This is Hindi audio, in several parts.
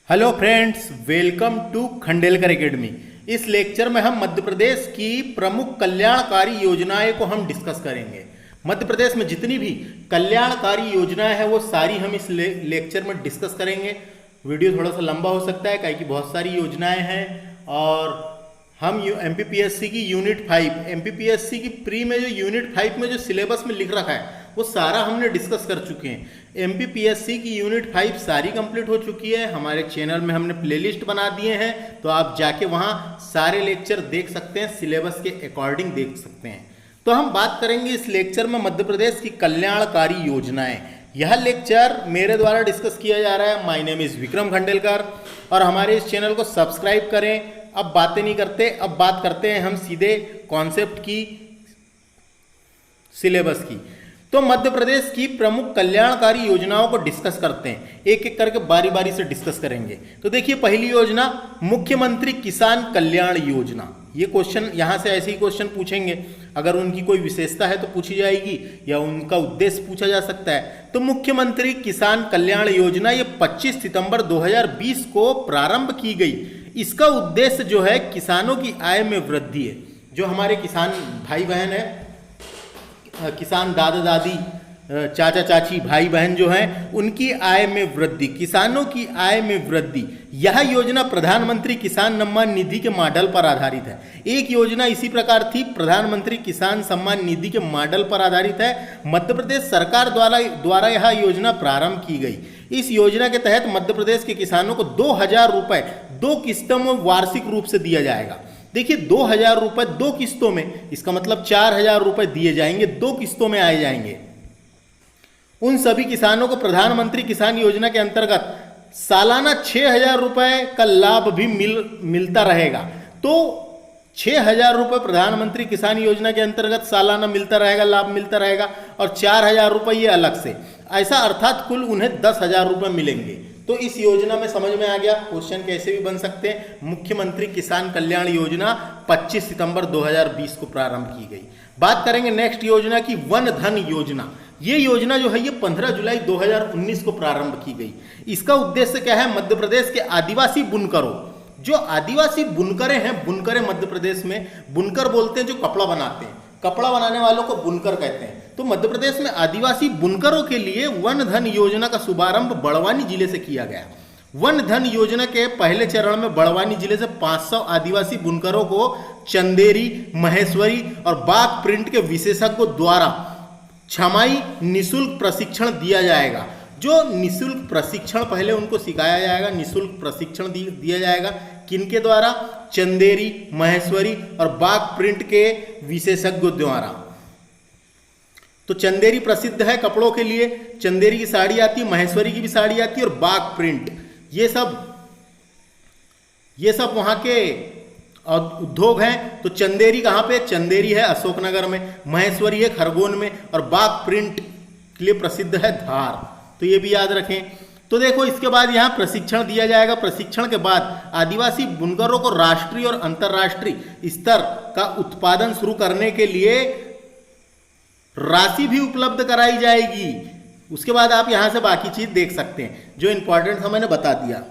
Hello friends, welcome to Khandelkar academy. इस लेक्चर में हम मध्य प्रदेश की प्रमुख कल्याणकारी योजनाएं को हम डिस्कस करेंगे। मध्य प्रदेश में जितनी भी कल्याणकारी योजनाएं हैं वो सारी हम इस लेक्चर में डिस्कस करेंगे। वीडियो थोड़ा सा लंबा हो सकता है क्योंकि बहुत सारी योजनाएं हैं और हम एमपीपीएससी की यूनिट 5 एमपीपीएससी की प्री में जो यूनिट 5 में जो सिलेबस में लिख रखा है वो सारा हमने डिस्कस कर चुके हैं। एमपीपीएससी की यूनिट 5 सारी कंप्लीट हो चुकी है। हमारे चैनल में हमने प्लेलिस्ट बना दिए हैं, तो आप जाके वहाँ सारे लेक्चर देख सकते हैं, सिलेबस के अकॉर्डिंग देख सकते हैं। तो हम बात करेंगे इस लेक्चर में मध्य प्रदेश की कल्याणकारी योजनाएं। यह लेक्चर मेरे द्वारा डिस्कस किया जा रहा है। My name is Vikram Khandelkar और हमारे इस चैनल को सब्सक्राइब करें। अब बातें नहीं करते, अब बात करते हैं हम सीधे कॉन्सेप्ट की, सिलेबस की। तो मध्य प्रदेश की प्रमुख कल्याणकारी योजनाओं को डिस्कस करते हैं, एक एक करके बारी बारी से डिस्कस करेंगे। तो देखिए, पहली योजना मुख्यमंत्री किसान कल्याण योजना। ये क्वेश्चन यहाँ से ऐसे ही क्वेश्चन पूछेंगे, अगर उनकी कोई विशेषता है तो पूछी जाएगी या उनका उद्देश्य पूछा जा सकता है। तो मुख्यमंत्री किसान कल्याण योजना ये 25 सितंबर 2020 को प्रारंभ की गई। इसका उद्देश्य जो है किसानों की आय में वृद्धि है। जो हमारे किसान भाई बहन है, किसान दादा दादी, चाचा चाची, भाई बहन जो हैं, उनकी आय में वृद्धि, किसानों की आय में वृद्धि। यह योजना प्रधानमंत्री किसान सम्मान निधि के मॉडल पर आधारित है। एक योजना इसी प्रकार थी, प्रधानमंत्री किसान सम्मान निधि के मॉडल पर आधारित है। मध्य प्रदेश सरकार द्वारा यह योजना प्रारंभ की गई। इस योजना के तहत मध्य प्रदेश के किसानों को 2000 रुपये 2 किस्तों में वार्षिक रूप से दिया जाएगा। देखिए, 2000 रुपये 2 किस्तों में, इसका मतलब 4000 रुपये दिए जाएंगे, 2 किस्तों में आए जाएंगे। उन सभी किसानों को प्रधानमंत्री किसान योजना के अंतर्गत सालाना 6000 रुपये का लाभ भी मिलता रहेगा। तो 6000 रुपये प्रधानमंत्री किसान योजना के अंतर्गत सालाना मिलता रहेगा, लाभ मिलता रहेगा, और 4000 रुपये ये अलग से, ऐसा अर्थात कुल उन्हें 10,000 रुपये मिलेंगे। तो इस योजना में समझ में आ गया, क्वेश्चन कैसे भी बन सकते हैं। मुख्यमंत्री किसान कल्याण योजना 25 सितंबर 2020 को प्रारंभ की गई। बात करेंगे नेक्स्ट योजना की, वन धन योजना। ये योजना जो है ये 15 जुलाई 2019 को प्रारंभ की गई। इसका उद्देश्य क्या है? मध्य प्रदेश के आदिवासी बुनकरों, जो आदिवासी बुनकरें हैं, बुनकरें मध्य प्रदेश में बुनकर बोलते हैं जो कपड़ा बनाते हैं, कपड़ा बनाने वालों को बुनकर कहते हैं। तो मध्य प्रदेश में आदिवासी बुनकरों के लिए वन धन योजना का शुभारंभ बड़वानी जिले से किया गया। वन धन योजना के पहले चरण में बड़वानी जिले से 500 आदिवासी बुनकरों को चंदेरी, महेश्वरी और बाग प्रिंट के विशेषज्ञों द्वारा छमाई निःशुल्क प्रशिक्षण दिया जाएगा। जो निःशुल्क प्रशिक्षण पहले उनको सिखाया जाएगा, निःशुल्क प्रशिक्षण दिया जाएगा। किनके द्वारा? चंदेरी, महेश्वरी और बाग प्रिंट के विशेषज्ञों द्वारा। तो चंदेरी प्रसिद्ध है कपड़ों के लिए, चंदेरी की साड़ी आती है, महेश्वरी की भी साड़ी आती है, और बाग प्रिंट, ये सब वहां के उद्योग हैं। तो चंदेरी कहाँ पे? चंदेरी है अशोकनगर में, महेश्वरी है खरगोन में, और बाग प्रिंट के लिए प्रसिद्ध है धार। तो ये भी याद रखें। तो देखो, इसके बाद यहाँ प्रशिक्षण दिया जाएगा। प्रशिक्षण के बाद आदिवासी बुनकरों को राष्ट्रीय और अंतर्राष्ट्रीय स्तर का उत्पादन शुरू करने के लिए राशि भी उपलब्ध कराई जाएगी। उसके बाद आप यहां से बाकी चीज देख सकते हैं, जो इंपॉर्टेंट था मैंने बता दिया।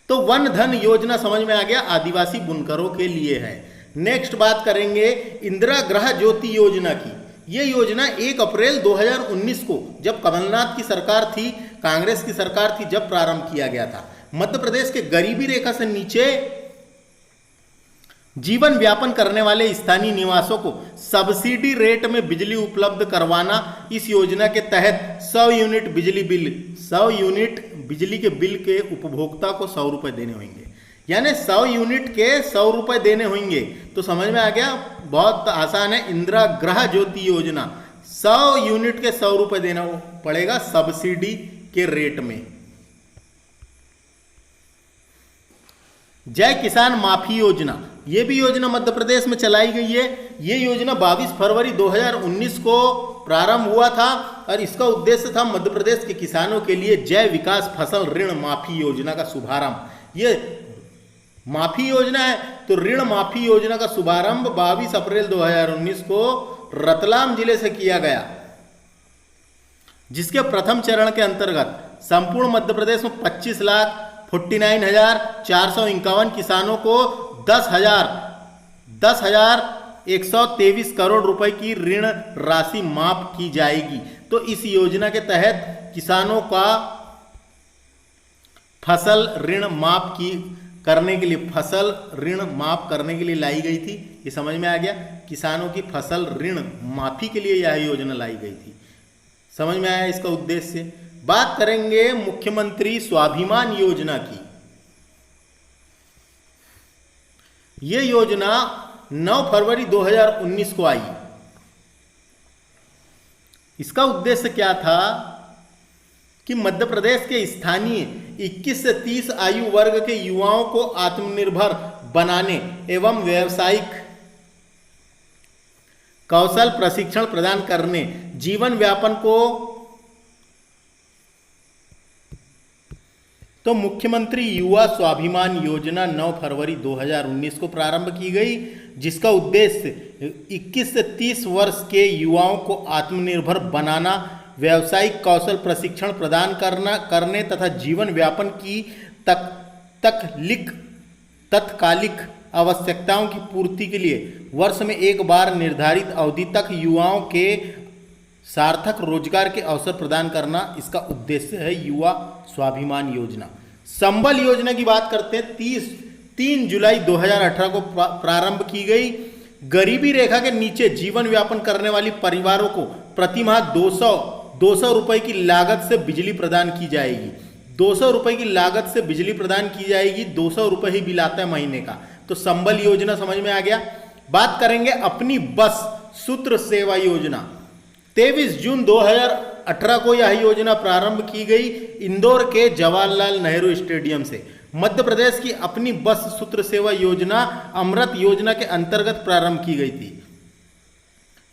तो वन धन योजना समझ में आ गया, आदिवासी बुनकरों के लिए है। नेक्स्ट बात करेंगे इंदिरा गृह ज्योति योजना की। ये योजना 1 अप्रैल 2019 को, जब कमलनाथ की सरकार थी, कांग्रेस की सरकार थी, जब प्रारंभ किया गया था। मध्य प्रदेश के गरीबी रेखा से नीचे जीवन व्यापन करने वाले स्थानीय निवासों को सब्सिडी रेट में बिजली उपलब्ध करवाना। इस योजना के तहत 100 यूनिट बिजली के बिल के उपभोक्ता को 100 रुपये देने होंगे, यानी 100 यूनिट के 100 रुपये देने होंगे। तो समझ में आ गया, बहुत आसान है। इंदिरा गृह ज्योति योजना, 100 यूनिट के 100 रुपये देना पड़ेगा सब्सिडी के रेट में। जय किसान माफी योजना, ये भी योजना मध्य प्रदेश में चलाई गई है। ये योजना 22 फरवरी 2019 को प्रारंभ हुआ था और इसका उद्देश्य था मध्य प्रदेश के किसानों के लिए जय विकास फसल ऋण माफी योजना का शुभारंभ। ये माफी योजना है, तो ऋण माफी योजना का शुभारंभ 22 अप्रैल 2019 को रतलाम जिले से किया गया, जिसके प्रथम चरण के अंतर्गत संपूर्ण मध्य प्रदेश में 25,49,451 किसानों को 10,123 करोड़ रुपए की ऋण राशि माफ की जाएगी। तो इस योजना के तहत किसानों का फसल ऋण माफ करने के लिए लाई गई थी। ये समझ में आ गया, किसानों की फसल ऋण माफी के लिए यह योजना लाई गई थी। समझ में आया इसका उद्देश्य। बात करेंगे मुख्यमंत्री स्वाभिमान योजना की। यह योजना 9 फरवरी 2019 को आई। इसका उद्देश्य क्या था कि मध्य प्रदेश के स्थानीय 21 से 30 आयु वर्ग के युवाओं को आत्मनिर्भर बनाने एवं व्यावसायिक कौशल प्रशिक्षण प्रदान करने, जीवन व्यापन को। तो मुख्यमंत्री युवा स्वाभिमान योजना 9 फरवरी 2019 को प्रारंभ की गई, जिसका उद्देश्य 21 से 30 वर्ष के युवाओं को आत्मनिर्भर बनाना, व्यावसायिक कौशल प्रशिक्षण प्रदान करने तथा जीवन व्यापन की तत्कालिक आवश्यकताओं की पूर्ति के लिए वर्ष में एक बार निर्धारित अवधि तक युवाओं के सार्थक रोजगार के अवसर प्रदान करना इसका उद्देश्य है, युवा स्वाभिमान योजना। संबल योजना की बात करते हैं, 3 जुलाई 2018 को प्रारंभ की गई। गरीबी रेखा के नीचे जीवन व्यापन करने वाली परिवारों को प्रतिमाह 200 रुपए की लागत से बिजली प्रदान की जाएगी। 200 रुपए की लागत से बिजली प्रदान की जाएगी। 200 रुपए ही बिल आता है महीने का। तो संबल योजना समझ में आ गया। बात करेंगे अपनी बस सूत्र सेवा योजना। 23 जून 2018 को यह योजना प्रारंभ की गई इंदौर के जवाहरलाल नेहरू स्टेडियम से। मध्य प्रदेश की अपनी बस सूत्र सेवा योजना अमृत योजना के अंतर्गत प्रारंभ की गई थी।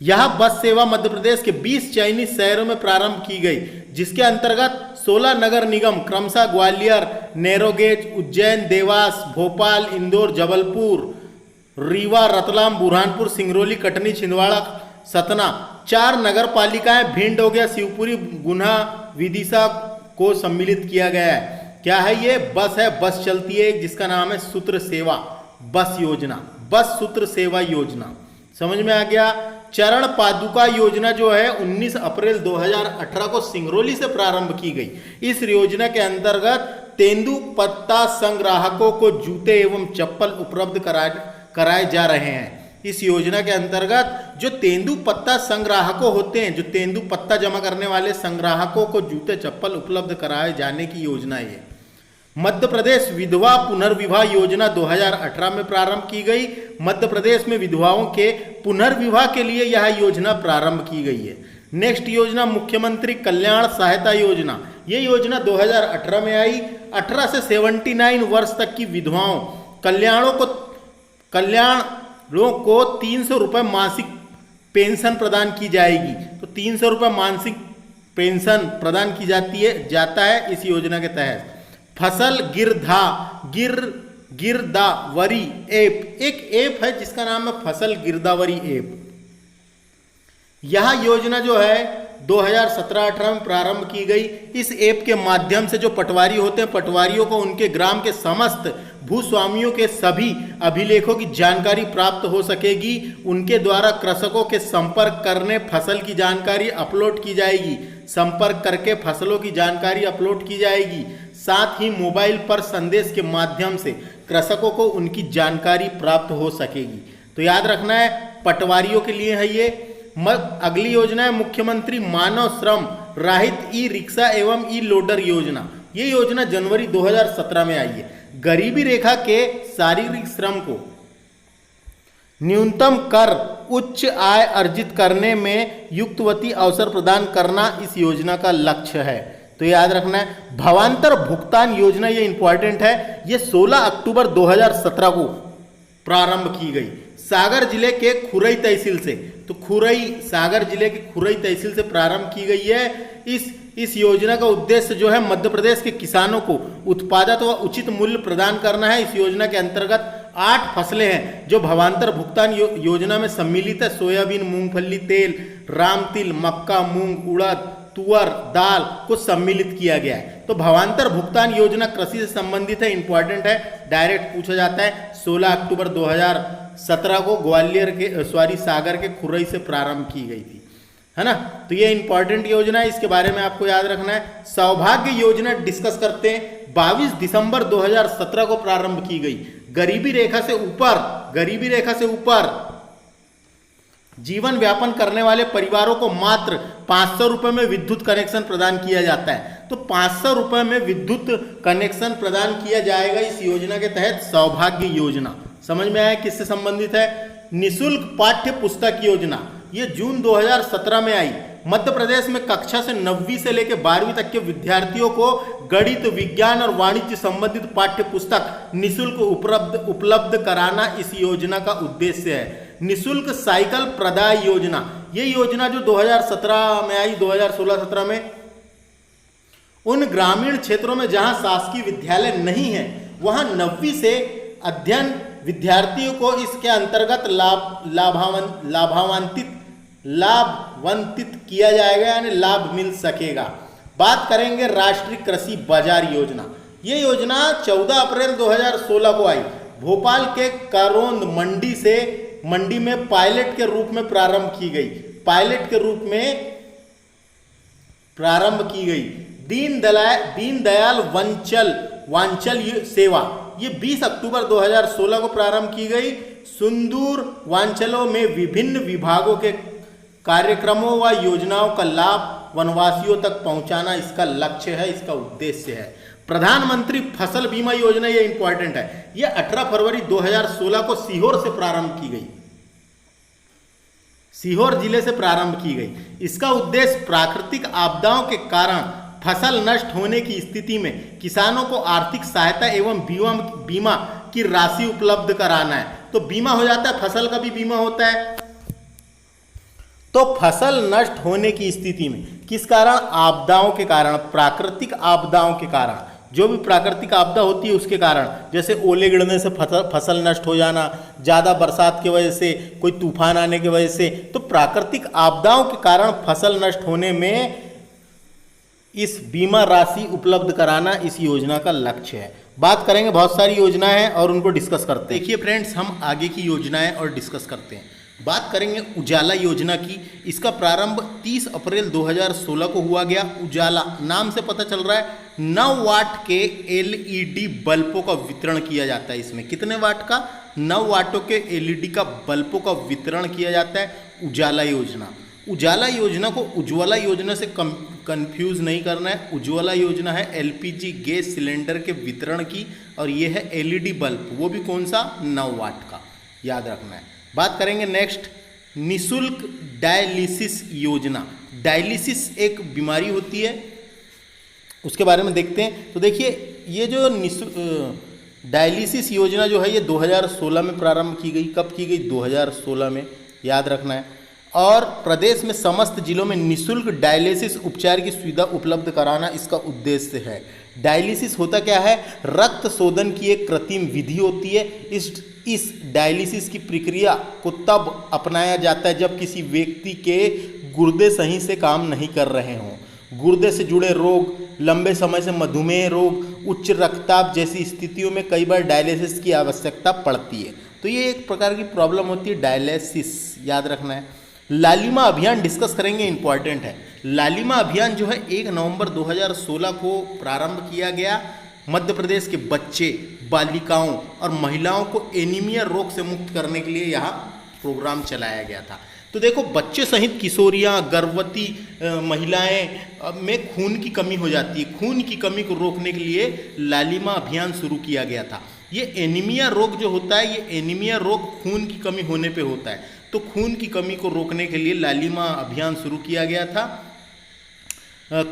यह बस सेवा मध्य प्रदेश के 20 चयनित शहरों में प्रारंभ की गई, जिसके अंतर्गत 16 नगर निगम क्रमशः ग्वालियर, नैरोगेज, उज्जैन, देवास, भोपाल, इंदौर, जबलपुर, रीवा, रतलाम, बुरहानपुर, सिंगरौली, कटनी, छिंदवाड़ा, सतना, 4 नगर पालिकाएं, भिंड हो गया, शिवपुरी, गुना, विदिशा को सम्मिलित किया गया है। क्या है ये? बस है, बस चलती है जिसका नाम है सूत्र सेवा बस योजना, बस सूत्र सेवा योजना। समझ में आ गया। चरण पादुका योजना जो है 19 अप्रैल 2018 को सिंगरौली से प्रारंभ की गई। इस योजना के अंतर्गत तेंदुपत्ता संग्राहकों को जूते एवं चप्पल उपलब्ध कराए जा रहे हैं। इस योजना के अंतर्गत जो तेंदुपत्ता संग्राहकों होते हैं, जो तेंदुपत्ता जमा करने वाले संग्राहकों को जूते चप्पल उपलब्ध कराए जाने की योजना है। मध्य प्रदेश विधवा पुनर्विवाह योजना 2018 में प्रारंभ की गई। मध्य प्रदेश में विधवाओं के पुनर्विवाह के लिए यह योजना प्रारंभ की गई है। नेक्स्ट योजना मुख्यमंत्री कल्याण सहायता योजना। ये योजना 2018 में आई। 18 से 79 वर्ष तक की विधवाओं कल्याणों को 300 रुपये मासिक पेंशन प्रदान की जाएगी। तो 300 रुपये मासिक पेंशन प्रदान की जाता है इस योजना के तहत। फसल गिरदावरी ऐप, एक ऐप है जिसका नाम है फसल गिरदावरी ऐप। यह योजना जो है 2017-18 में प्रारंभ की गई। इस ऐप के माध्यम से जो पटवारी होते हैं, पटवारियों को उनके ग्राम के समस्त भूस्वामियों के सभी अभिलेखों की जानकारी प्राप्त हो सकेगी। उनके द्वारा कृषकों के संपर्क करने फसल की जानकारी अपलोड की जाएगी। संपर्क करके फसलों की जानकारी अपलोड की जाएगी। साथ ही मोबाइल पर संदेश के माध्यम से कृषकों को उनकी जानकारी प्राप्त हो सकेगी। तो याद रखना है, पटवारियों के लिए है ये। अगली योजना है मुख्यमंत्री मानव श्रम राहित ई रिक्शा एवं ई लोडर योजना। ये योजना जनवरी 2017 में आई है। गरीबी रेखा के शारीरिक श्रम को न्यूनतम कर उच्च आय अर्जित करने में युक्तवती अवसर प्रदान करना इस योजना का लक्ष्य है। तो याद रखना है। भावांतर भुगतान योजना, ये इंपॉर्टेंट है। ये 16 अक्टूबर 2017 को प्रारंभ की गई सागर जिले के खुरई तहसील से। तो सागर जिले के खुरई तहसील से प्रारंभ की गई है। इस योजना का उद्देश्य जो है मध्य प्रदेश के किसानों को उत्पादक व उचित मूल्य प्रदान करना है। इस योजना के अंतर्गत 8 फसलें हैं जो भावांतर भुगतान योजना में सम्मिलित है। सोयाबीन, मूंगफली, तेल, राम तिल, मक्का, मूंग, उड़द, तुअर, दाल को सम्मिलित किया गया है। तो भावांतर भुगतान योजना कृषि से संबंधित है, इंपॉर्टेंट है, डायरेक्ट पूछा जाता है। 16 अक्टूबर 2017 को ग्वालियर के सागर के खुरई से प्रारंभ की गई थी, है ना। तो ये इंपॉर्टेंट योजना है, इसके बारे में आपको याद रखना है। सौभाग्य योजना डिस्कस करते हैं। 22 दिसंबर 2017 को प्रारंभ की गई। गरीबी रेखा से ऊपर जीवन व्यापन करने वाले परिवारों को मात्र 500 रुपए में विद्युत कनेक्शन प्रदान किया जाता है। तो 500 रुपए में विद्युत कनेक्शन प्रदान किया जाएगा इस योजना के तहत। सौभाग्य योजना समझ में आया किससे संबंधित है? निशुल्क पाठ्य पुस्तक योजना, ये जून 2017 में आई। मध्य प्रदेश में कक्षा से 9वीं से लेकर 12वीं तक के विद्यार्थियों को गणित, विज्ञान और वाणिज्य संबंधित पाठ्य पुस्तक निःशुल्क उपलब्ध कराना इस योजना का उद्देश्य है। निःशुल्क साइकिल प्रदाय योजना, ये योजना जो 2017 में आई, 2016-17 में, उन ग्रामीण क्षेत्रों में जहां शासकीय विद्यालय नहीं है वहां 9वीं से अध्ययन विद्यार्थियों को इसके अंतर्गत लाभान्वित किया जाएगा, यानी लाभ मिल सकेगा। बात करेंगे राष्ट्रीय कृषि बाजार योजना। ये योजना 14 अप्रैल 2016 को आई। भोपाल के करोंद मंडी में पायलट के रूप में प्रारंभ की गई। दीनदयाल वांचल सेवा, ये 20 अक्टूबर 2016 को प्रारंभ की गई। सुदूर वांचलों में विभिन्न विभागों के कार्यक्रमों व योजनाओं का लाभ वनवासियों तक पहुंचाना इसका लक्ष्य है, इसका उद्देश्य है। प्रधानमंत्री फसल बीमा योजना, ये इंपॉर्टेंट है, ये 18 फरवरी 2016 को सीहोर जिले से प्रारंभ की गई। इसका उद्देश्य प्राकृतिक आपदाओं के कारण फसल नष्ट होने की स्थिति में किसानों को आर्थिक सहायता एवं बीमा की राशि उपलब्ध कराना है। तो बीमा हो जाता है, फसल का भी बीमा होता है। तो फसल नष्ट होने की स्थिति में किस कारण? आपदाओं के कारण, प्राकृतिक आपदाओं के कारण, जो भी प्राकृतिक आपदा होती है उसके कारण, जैसे ओले गिरने से फसल नष्ट हो जाना, ज़्यादा बरसात की वजह से, कोई तूफान आने की वजह से, तो प्राकृतिक आपदाओं के कारण फसल नष्ट होने में इस बीमा राशि उपलब्ध कराना इस योजना का लक्ष्य है। बात करेंगे, बहुत सारी योजनाएं हैं और उनको डिस्कस करते हैं। देखिए फ्रेंड्स, हम आगे की योजनाएं और डिस्कस करते हैं। बात करेंगे उजाला योजना की। इसका प्रारंभ 30 अप्रैल 2016 को हुआ गया। उजाला नाम से पता चल रहा है 9 वाट के LED बल्बों का वितरण किया जाता है। इसमें कितने वाट का? 9 वाटों के LED का बल्बों का वितरण किया जाता है। उजाला योजना को उज्ज्वला योजना से कंफ्यूज नहीं करना है। उज्ज्वला योजना है LPG गैस सिलेंडर के वितरण की, और ये है LED बल्ब, वो भी कौन सा? 9 वाट का, याद रखना है। बात करेंगे नेक्स्ट, निशुल्क डायलिसिस योजना। डायलिसिस एक बीमारी होती है, उसके बारे में देखते हैं। तो देखिए, ये जो डायलिसिस योजना जो है ये 2016 में प्रारंभ की गई। कब की गई? 2016 में, याद रखना है। और प्रदेश में समस्त जिलों में निशुल्क डायलिसिस उपचार की सुविधा उपलब्ध कराना इसका उद्देश्य है। डायलिसिस होता क्या है? रक्त शोधन की एक कृत्रिम विधि होती है। इस डायलिसिस की प्रक्रिया को तब अपनाया जाता है जब किसी व्यक्ति के गुर्दे सही से काम नहीं कर रहे हों। गुर्दे से जुड़े रोग, लंबे समय से मधुमेह रोग, उच्च रक्तचाप जैसी स्थितियों में कई बार डायलिसिस की आवश्यकता पड़ती है। तो ये एक प्रकार की प्रॉब्लम होती है, डायलिसिस, याद रखना है। लालिमा अभियान डिस्कस करेंगे, इंपॉर्टेंट है। लालिमा अभियान जो है 1 नवंबर 2016 को प्रारंभ किया गया। मध्य प्रदेश के बच्चे, बालिकाओं और महिलाओं को एनीमिया रोग से मुक्त करने के लिए यहाँ प्रोग्राम चलाया गया था। तो देखो, बच्चे सहित किशोरियाँ, गर्भवती महिलाएं में खून की कमी हो जाती है। खून की कमी को रोकने के लिए लालिमा अभियान शुरू किया गया था। ये एनीमिया रोग जो होता है, ये एनीमिया रोग खून की कमी होने पे होता है। तो खून की कमी को रोकने के लिए लालिमा अभियान शुरू किया गया था।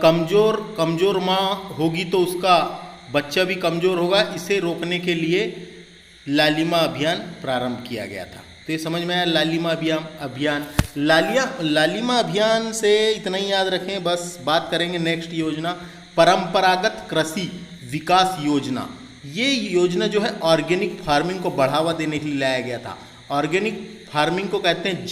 कमजोर माँ होगी तो उसका बच्चा भी कमज़ोर होगा, इसे रोकने के लिए लालिमा अभियान प्रारंभ किया गया था। तो ये समझ में आया, लालिमा अभियान। लालिमा अभियान से इतना ही याद रखें बस। बात करेंगे नेक्स्ट योजना, परंपरागत कृषि विकास योजना। ये योजना जो है ऑर्गेनिक फार्मिंग को बढ़ावा देने के लिए लाया गया था। ऑर्गेनिक फार्मिंग को कहते हैं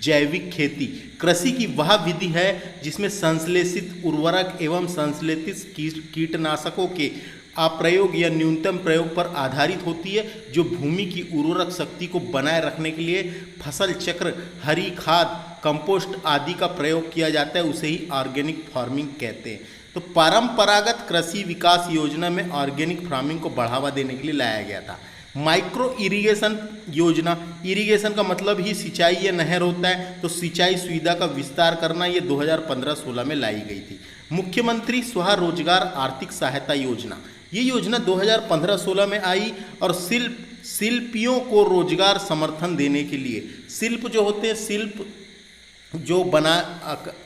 जैविक खेती कृषि की वह विधि है जिसमें संश्लेषित उर्वरक एवं संश्लेषित कीटनाशकों के अप्रयोग या न्यूनतम प्रयोग पर आधारित होती है, जो भूमि की उर्वरक शक्ति को बनाए रखने के लिए फसल चक्र, हरी खाद, कंपोस्ट आदि का प्रयोग किया जाता है, उसे ही ऑर्गेनिक फार्मिंग कहते हैं। तो परंपरागत कृषि विकास योजना में ऑर्गेनिक फार्मिंग को बढ़ावा देने के लिए लाया गया था। माइक्रो इरिगेशन योजना, इरिगेशन का मतलब ही सिंचाई या नहर होता है, तो सिंचाई सुविधा का विस्तार करना ये 2015-16 में लाई गई थी। मुख्यमंत्री स्वरोजगार आर्थिक सहायता योजना, ये योजना 2015-16 में आई और शिल्पियों को रोजगार समर्थन देने के लिए, शिल्प जो होते हैं, शिल्प जो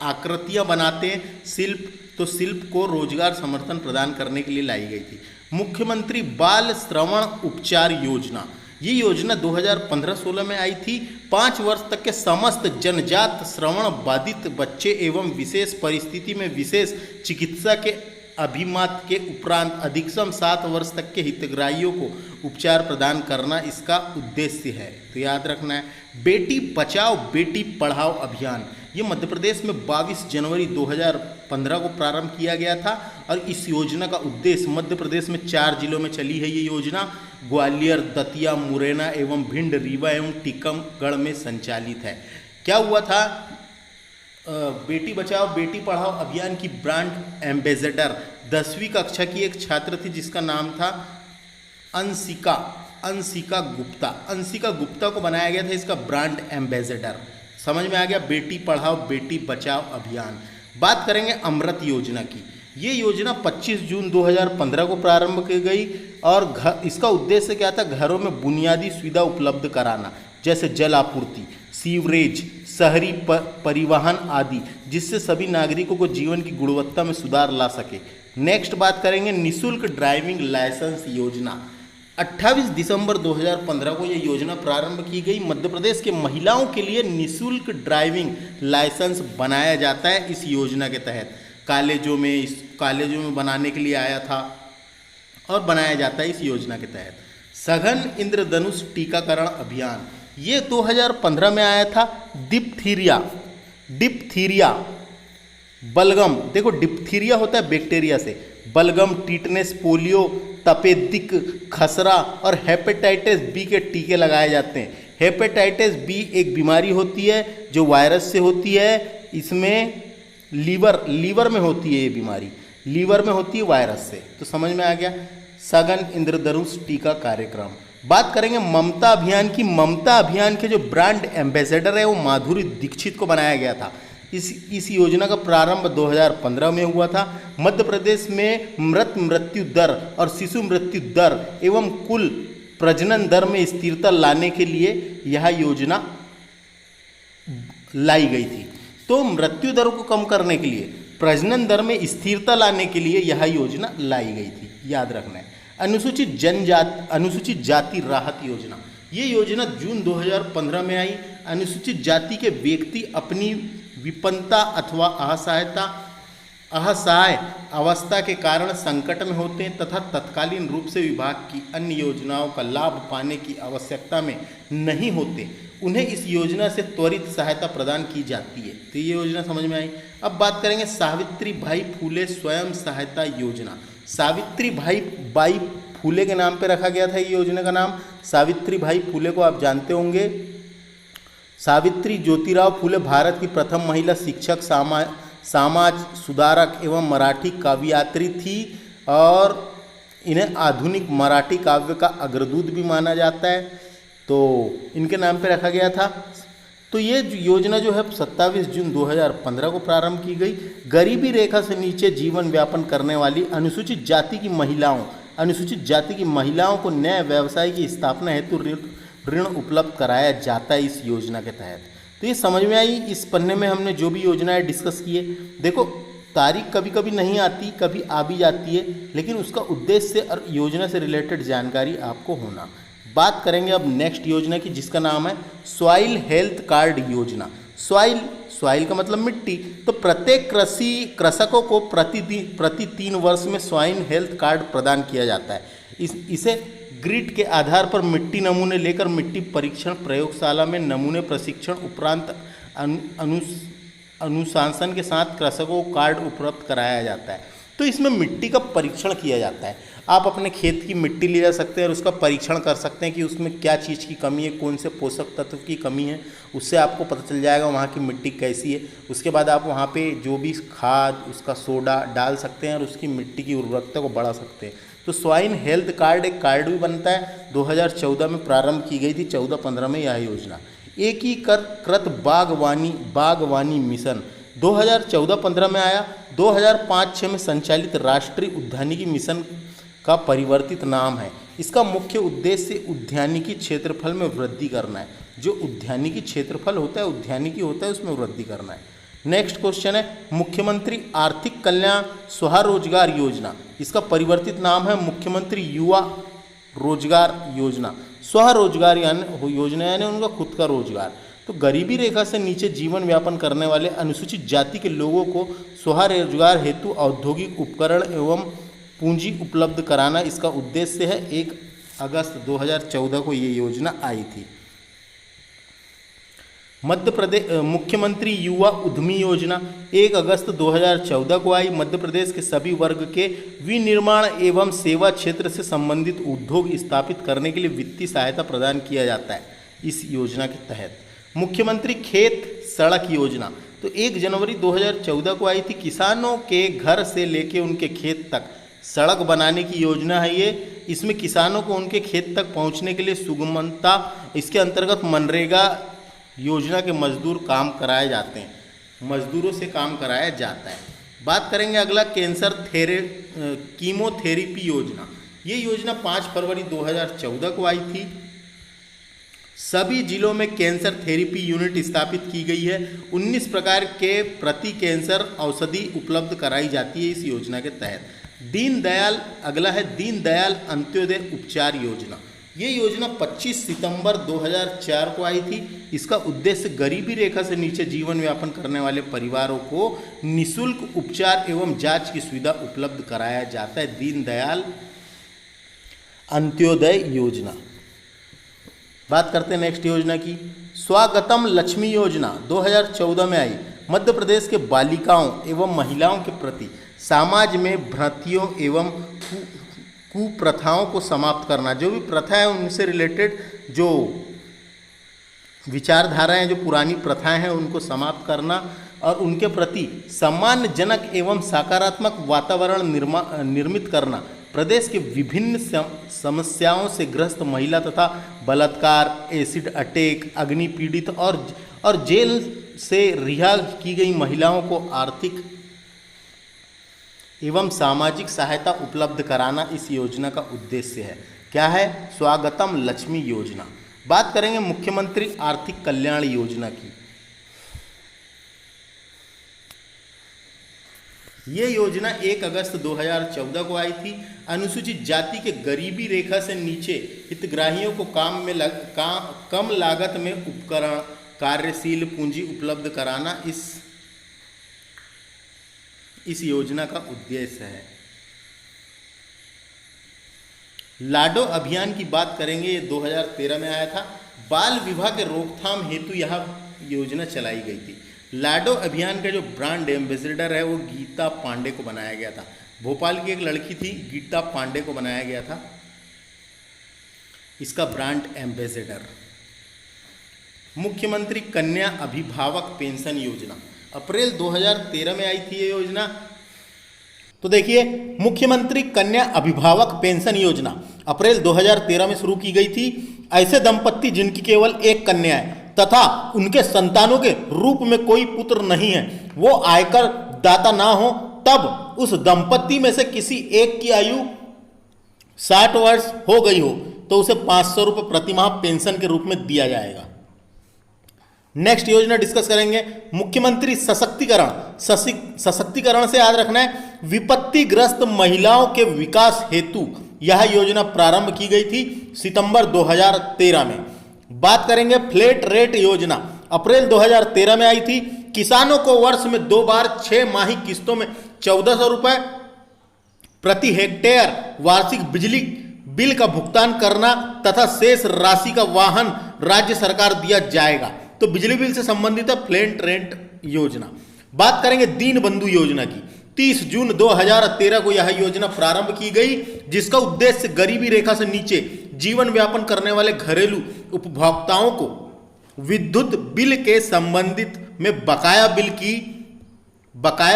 आकृतियाँ बनाते हैं शिल्प, तो शिल्प को रोजगार समर्थन प्रदान करने के लिए लाई गई थी। मुख्यमंत्री बाल श्रवण उपचार योजना, ये योजना 2015-16 में आई थी। 5 वर्ष तक के समस्त जनजात श्रवण बाधित बच्चे एवं विशेष परिस्थिति में विशेष चिकित्सा के अभिमत के उपरांत अधिकतम 7 वर्ष तक के हितग्राहियों को उपचार प्रदान करना इसका उद्देश्य है। तो याद रखना है। बेटी बचाओ बेटी पढ़ाओ अभियान, ये मध्य प्रदेश में 22 जनवरी 2015 को प्रारंभ किया गया था और इस योजना का उद्देश्य, मध्य प्रदेश में 4 जिलों में चली है ये योजना, ग्वालियर, दतिया, मुरैना एवं भिंड, रीवा एवं टीकमगढ़ में संचालित है। क्या हुआ था, बेटी बचाओ बेटी पढ़ाओ अभियान की ब्रांड एम्बेसडर 10वीं कक्षा की एक छात्र थी जिसका नाम था अंशिका गुप्ता को बनाया गया था इसका ब्रांड एम्बेसडर। समझ में आ गया, बेटी पढ़ाओ बेटी बचाओ अभियान। बात करेंगे अमृत योजना की। ये योजना 25 जून 2015 को प्रारंभ की गई और इसका उद्देश्य क्या था, घरों में बुनियादी सुविधा उपलब्ध कराना, जैसे जल आपूर्ति, सीवरेज, शहरी परिवहन आदि, जिससे सभी नागरिकों को जीवन की गुणवत्ता में सुधार ला सके। नेक्स्ट बात करेंगे निःशुल्क ड्राइविंग लाइसेंस योजना। 28 दिसंबर 2015 को यह योजना प्रारंभ की गई। मध्य प्रदेश के महिलाओं के लिए निःशुल्क ड्राइविंग लाइसेंस बनाया जाता है इस योजना के तहत। कॉलेजों में बनाने के लिए आया था और बनाया जाता है इस योजना के तहत। सघन इंद्रधनुष टीकाकरण अभियान, ये 2015 में आया था। डिप्थीरिया, बलगम, देखो डिप्थीरिया होता है बैक्टीरिया से, बलगम, टीटनेस, पोलियो, तपेदिक, खसरा और हेपेटाइटिस बी के टीके लगाए जाते हैं। हेपेटाइटिस बी एक बीमारी होती है जो वायरस से होती है, इसमें लीवर में होती है, ये बीमारी लीवर में होती है वायरस से। तो समझ में आ गया, सघन इंद्रधनुष टीका कार्यक्रम। बात करेंगे ममता अभियान की। ममता अभियान के जो ब्रांड एम्बेसडर है वो माधुरी दीक्षित को बनाया गया था। इस योजना का प्रारंभ 2015 में हुआ था। मध्य प्रदेश में मृत्यु दर और शिशु मृत्यु दर एवं कुल प्रजनन दर में स्थिरता लाने के लिए यह योजना लाई गई थी। तो मृत्यु दर को कम करने के लिए, प्रजनन दर में स्थिरता लाने के लिए यह योजना लाई गई थी, याद रखना है। अनुसूचित जाति राहत योजना, ये योजना जून 2015 में आई। अनुसूचित जाति के व्यक्ति अपनी विपन्नता अथवा असहाय अवस्था के कारण संकट में होते हैं तथा तत्कालीन रूप से विभाग की अन्य योजनाओं का लाभ पाने की आवश्यकता में नहीं होते, उन्हें इस योजना से त्वरित सहायता प्रदान की जाती है। तो ये योजना समझ में आई। अब बात करेंगे सावित्री भाई फूले स्वयं सहायता योजना। सावित्री बाई फूले के नाम पे रखा गया था ये योजना का नाम। सावित्री भाई फूले को आप जानते होंगे। सावित्री ज्योतिराव फूले भारत की प्रथम महिला शिक्षक, समाज सुधारक एवं मराठी काव्ययात्री थी और इन्हें आधुनिक मराठी काव्य का अग्रदूत भी माना जाता है, तो इनके नाम पे रखा गया था। तो ये योजना जो है 27 जून 2015 को प्रारंभ की गई। गरीबी रेखा से नीचे जीवन व्यापन करने वाली अनुसूचित जाति की महिलाओं को नए व्यवसाय की स्थापना हेतु ऋण उपलब्ध कराया जाता है इस योजना के तहत। तो ये समझ में आई। इस पन्ने में हमने जो भी योजनाएं डिस्कस किए, देखो तारीख कभी कभी नहीं आती, कभी आ भी जाती है, लेकिन उसका उद्देश्य और योजना से रिलेटेड जानकारी आपको होना। बात करेंगे अब नेक्स्ट योजना की, जिसका नाम है सॉइल हेल्थ कार्ड योजना। सॉइल का मतलब मिट्टी। तो प्रत्येक कृषकों को प्रति 3 वर्ष में सॉइल हेल्थ कार्ड प्रदान किया जाता है। इसे ग्रिड के आधार पर मिट्टी नमूने लेकर मिट्टी परीक्षण प्रयोगशाला में नमूने प्रशिक्षण उपरांत अनुशासन के साथ कृषकों को कार्ड उपलब्ध कराया जाता है। तो इसमें मिट्टी का परीक्षण किया जाता है। आप अपने खेत की मिट्टी ले जा सकते हैं और उसका परीक्षण कर सकते हैं कि उसमें क्या चीज़ की कमी है, कौन से पोषक तत्व की कमी है, उससे आपको पता चल जाएगा वहाँ की मिट्टी कैसी है। उसके बाद आप वहाँ पे जो भी खाद, उसका सोडा डाल सकते हैं और उसकी मिट्टी की उर्वरकता को बढ़ा सकते हैं। तो स्वाइन हेल्थ कार्ड एक कार्ड भी बनता है, 2014 में प्रारंभ की गई थी, 14-15 में यह योजना। एकीकृत बागवानी मिशन 2014-15 में आया। 2005-6 में संचालित राष्ट्रीय उद्यानिकी मिशन का परिवर्तित नाम है। इसका मुख्य उद्देश्य उद्यानिकी क्षेत्रफल में वृद्धि करना है। जो उद्यानिकी क्षेत्रफल होता है, उद्यानिकी होता है, उसमें वृद्धि करना है। नेक्स्ट क्वेश्चन है मुख्यमंत्री आर्थिक कल्याण स्वरोजगार योजना। इसका परिवर्तित नाम है मुख्यमंत्री युवा रोजगार योजना। स्वरोजगार योजना यानी उनका खुद का रोजगार। तो गरीबी रेखा से नीचे जीवन यापन करने वाले अनुसूचित जाति के लोगों को स्वरोजगार हेतु औद्योगिक उपकरण एवं पूंजी उपलब्ध कराना इसका उद्देश्य है। 1 अगस्त 2014 को ये योजना आई थी। मध्य प्रदेश मुख्यमंत्री युवा उद्यमी योजना 1 अगस्त 2014 को आई। मध्य प्रदेश के सभी वर्ग के विनिर्माण एवं सेवा क्षेत्र से संबंधित उद्योग स्थापित करने के लिए वित्तीय सहायता प्रदान किया जाता है इस योजना के तहत। मुख्यमंत्री खेत सड़क योजना तो 1 जनवरी 2014 को आई थी। किसानों के घर से लेके उनके खेत तक सड़क बनाने की योजना है ये। इसमें किसानों को उनके खेत तक पहुंचने के लिए सुगमता, इसके अंतर्गत मनरेगा योजना के मजदूर काम कराए जाते हैं, मजदूरों से काम कराया जाता है। बात करेंगे अगला कैंसर कीमोथेरेपी योजना। ये योजना 5 फरवरी 2014 को आई थी। सभी जिलों में कैंसर थेरेपी यूनिट स्थापित की गई है। 19 प्रकार के प्रति कैंसर औषधि उपलब्ध कराई जाती है इस योजना के तहत। दीनदयाल अगला है दीनदयाल अंत्योदय उपचार योजना। ये योजना 25 सितंबर 2004 को आई थी। इसका उद्देश्य गरीबी रेखा से नीचे जीवन यापन करने वाले परिवारों को निःशुल्क उपचार एवं जांच की सुविधा उपलब्ध कराया जाता है। दीनदयाल अंत्योदय योजना। बात करते हैं नेक्स्ट योजना की। स्वागतम लक्ष्मी योजना 2014 में आई। मध्य प्रदेश के बालिकाओं एवं महिलाओं के प्रति समाज में भ्रांतियों एवं कुप्रथाओं को समाप्त करना, जो भी प्रथा है उनसे रिलेटेड जो विचारधाराएं, जो पुरानी प्रथाएं हैं उनको समाप्त करना और उनके प्रति सम्मानजनक एवं सकारात्मक वातावरण निर्मित करना। प्रदेश के विभिन्न समस्याओं से ग्रस्त महिला तथा बलात्कार, एसिड अटैक, अग्नि पीड़ित और जेल से रिहा की गई महिलाओं को आर्थिक एवं सामाजिक सहायता उपलब्ध कराना इस योजना का उद्देश्य है। क्या है? स्वागतम लक्ष्मी योजना। बात करेंगे मुख्यमंत्री आर्थिक कल्याण योजना की। ये योजना 1 अगस्त 2014 को आई थी। अनुसूचित जाति के गरीबी रेखा से नीचे हितग्राहियों को कम लागत में उपकरण, कार्यशील पूंजी उपलब्ध कराना इस योजना का उद्देश्य है। लाडो अभियान की बात करेंगे, ये 2013 में आया था। बाल विवाह के रोकथाम हेतु यह योजना चलाई गई थी। लाडो अभियान का जो ब्रांड एम्बेसडर है वो गीता पांडे को बनाया गया था। भोपाल की एक लड़की थी, गीता पांडे को बनाया गया था इसका ब्रांड एम्बेसडर। मुख्यमंत्री कन्या अभिभावक पेंशन योजना अप्रैल 2013 में आई थी ये योजना। तो देखिए, मुख्यमंत्री कन्या अभिभावक पेंशन योजना अप्रैल 2013 में शुरू की गई थी। ऐसे दंपत्ति जिनकी केवल एक कन्या है तथा उनके संतानों के रूप में कोई पुत्र नहीं है, वो आयकर दाता ना हो, तब उस दंपत्ति में से किसी एक की आयु 60 वर्ष हो गई हो तो उसे 500 रुपये प्रतिमाह पेंशन के रूप में दिया जाएगा। नेक्स्ट योजना डिस्कस करेंगे मुख्यमंत्री सशक्तिकरण। सशक्तिकरण से याद रखना है विपत्तिग्रस्त महिलाओं के विकास हेतु यह योजना प्रारंभ की गई थी सितंबर 2013 में। बात करेंगे फ्लैट रेट योजना अप्रैल 2013 में आई थी। किसानों को वर्ष में 2 बार 6 माही किस्तों में 1400 रुपये प्रति हेक्टेयर वार्षिक बिजली बिल का भुगतान करना तथा शेष राशि का वाहन राज्य सरकार दिया जाएगा। तो बिजली बिल से संबंधित है फ्लैट रेंट योजना। बात करेंगे दीन बंधु योजना की। 30 जून 2013 को यह योजना प्रारंभ की गई, जिसका उद्देश्य गरीबी रेखा से नीचे जीवन यापन करने वाले घरेलू उपभोक्ताओं को विद्युत बिल के संबंधित में बकाया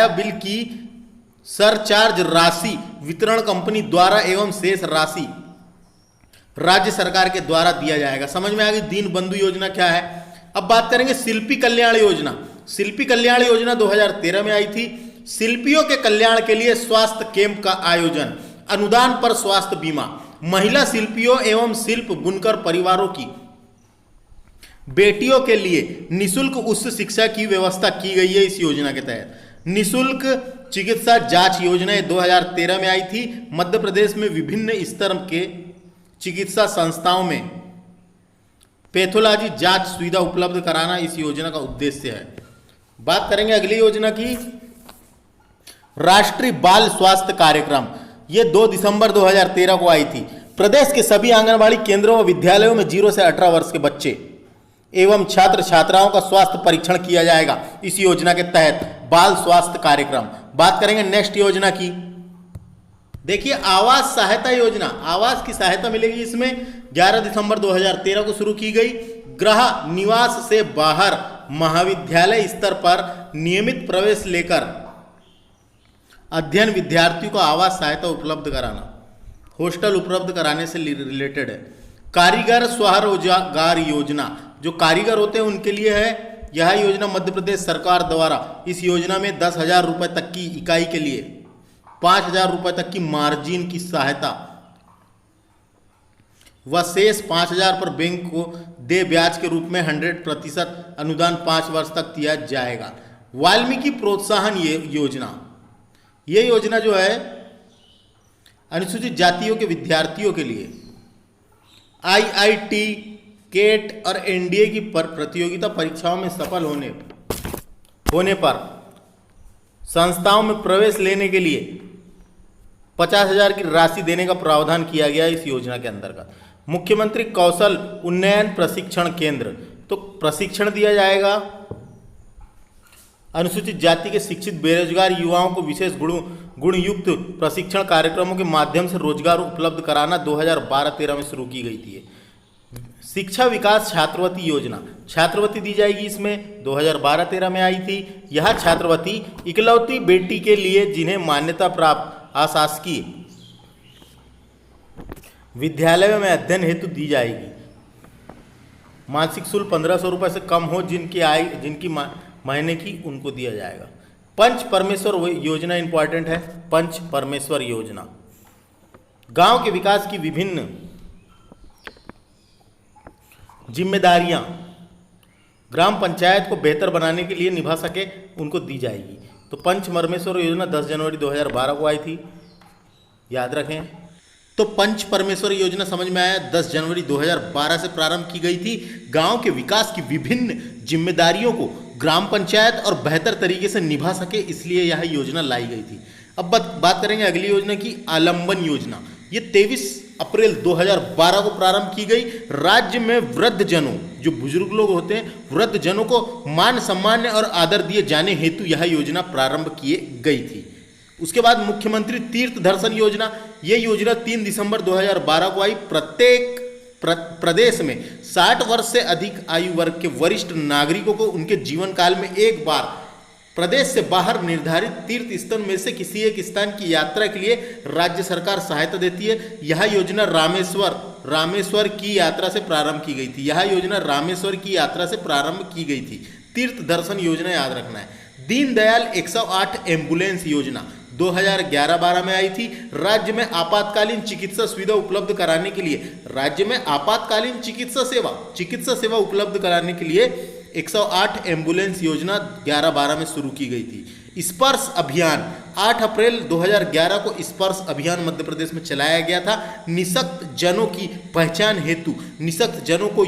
बिल की सरचार्ज राशि वितरण कंपनी द्वारा एवं शेष राशि राज्य सरकार के द्वारा दिया जाएगा। समझ में आ गई दीन बंधु योजना क्या है। अब बात करेंगे शिल्पी कल्याण योजना। शिल्पी कल्याण योजना 2013 में आई थी। शिल्पियों के कल्याण के लिए स्वास्थ्य कैंप का आयोजन, अनुदान पर स्वास्थ्य बीमा, महिला शिल्पियों एवं शिल्प बुनकर परिवारों की बेटियों के लिए निशुल्क उच्च शिक्षा की व्यवस्था की गई है। इस योजना के तहत निशुल्क चिकित्सा जांच योजना 2013 में आई थी। मध्य प्रदेश में विभिन्न स्तर के चिकित्सा संस्थाओं में पैथोलॉजी जांच सुविधा उपलब्ध कराना इस योजना का उद्देश्य है। बात करेंगे अगली योजना की, राष्ट्रीय बाल स्वास्थ्य कार्यक्रम। ये 2 दिसंबर 2013 को आई थी। प्रदेश के सभी आंगनबाड़ी केंद्रों व विद्यालयों में 0 से 18 वर्ष के बच्चे एवं छात्र छात्राओं का स्वास्थ्य परीक्षण किया जाएगा इस योजना के तहत, बाल स्वास्थ्य कार्यक्रम। बात करेंगे नेक्स्ट योजना की। देखिए आवास सहायता योजना, आवास की सहायता मिलेगी इसमें। 11 दिसंबर 2013 को शुरू की गई। गृह निवास से बाहर महाविद्यालय स्तर पर नियमित प्रवेश लेकर अध्ययन विद्यार्थियों को आवास सहायता उपलब्ध कराना, हॉस्टल उपलब्ध कराने से रिलेटेड है। कारीगर स्वरोजगार योजना, जो कारीगर होते हैं उनके लिए है यह योजना। मध्य प्रदेश सरकार द्वारा इस योजना में 10,000 रुपये तक की इकाई के लिए 5,000 रुपये तक की मार्जिन की सहायता व शेष 5,000 पर बैंक को दे ब्याज के रूप में 100% अनुदान 5 वर्ष तक दिया जाएगा। वाल्मीकि प्रोत्साहन योजना, ये योजना जो है अनुसूचित जातियों के विद्यार्थियों के लिए IIT, केट और NDA की प्रतियोगिता परीक्षाओं में सफल होने पर संस्थाओं में प्रवेश लेने के लिए 50,000 की राशि देने का प्रावधान किया गया है इस योजना के अंतर्गत। मुख्यमंत्री कौशल उन्नयन प्रशिक्षण केंद्र, तो प्रशिक्षण दिया जाएगा। अनुसूचित जाति के शिक्षित बेरोजगार युवाओं को विशेष गुणयुक्त प्रशिक्षण कार्यक्रमों के माध्यम से रोजगार उपलब्ध कराना 2012-13 में शुरू की गई थी। शिक्षा विकास छात्रवृत्ति योजना, छात्रवृत्ति दी जाएगी इसमें, 2012-13 में आई थी। यह छात्रवृत्ति इकलौती बेटी के लिए जिन्हें मान्यता प्राप्त अशासकीय विद्यालयों में अध्ययन हेतु दी जाएगी। मासिक शुल्क 1,500 रुपये से कम हो, जिनकी महीने की, उनको दिया जाएगा। पंच परमेश्वर योजना इंपॉर्टेंट है। पंच परमेश्वर योजना गांव के विकास की विभिन्न जिम्मेदारियां ग्राम पंचायत को बेहतर बनाने के लिए निभा सके, उनको दी जाएगी। तो पंच परमेश्वर योजना 10 जनवरी 2012 को आई थी, याद रखें। तो पंच परमेश्वर योजना समझ में आया, 10 जनवरी 2012 से प्रारंभ की गई थी। गांव के विकास की विभिन्न जिम्मेदारियों को ग्राम पंचायत और बेहतर तरीके से निभा सके, इसलिए यह योजना लाई गई थी। अब बात करेंगे अगली योजना की, आलंबन योजना। ये 23 अप्रैल 2012 को प्रारंभ की गई। राज्य में वृद्धजनों, जो बुजुर्ग लोग होते हैं, वृद्धजनों को मान सम्मान और आदर दिए जाने हेतु यह योजना प्रारंभ की गई थी। उसके बाद मुख्यमंत्री तीर्थ दर्शन योजना, ये योजना 3 दिसंबर 2012 को आई। प्रत्येक प्रदेश में 60 वर्ष से अधिक आयु वर्ग के वरिष्ठ नागरिकों को उनके जीवन काल में एक बार प्रदेश से बाहर निर्धारित तीर्थ स्थल में से किसी एक स्थान की यात्रा के लिए राज्य सरकार सहायता देती है। यह योजना रामेश्वर की यात्रा से प्रारंभ की गई थी। यह योजना रामेश्वर की यात्रा से प्रारंभ की गई थी। तीर्थ दर्शन योजना याद रखना है। दीनदयाल 108 एम्बुलेंस योजना 2011-12 में आई थी। राज्य में आपातकालीन चिकित्सा सुविधा उपलब्ध कराने के लिए चिकित्सा सेवा उपलब्ध कराने के लिए 108 एम्बुलेंस योजना 11-12 में शुरू की गई थी। स्पर्श अभियान 8 अप्रैल 2011 को स्पर्श अभियान मध्य प्रदेश में चलाया गया था। निःशक्त जनों की पहचान हेतु निःशक्त जनों को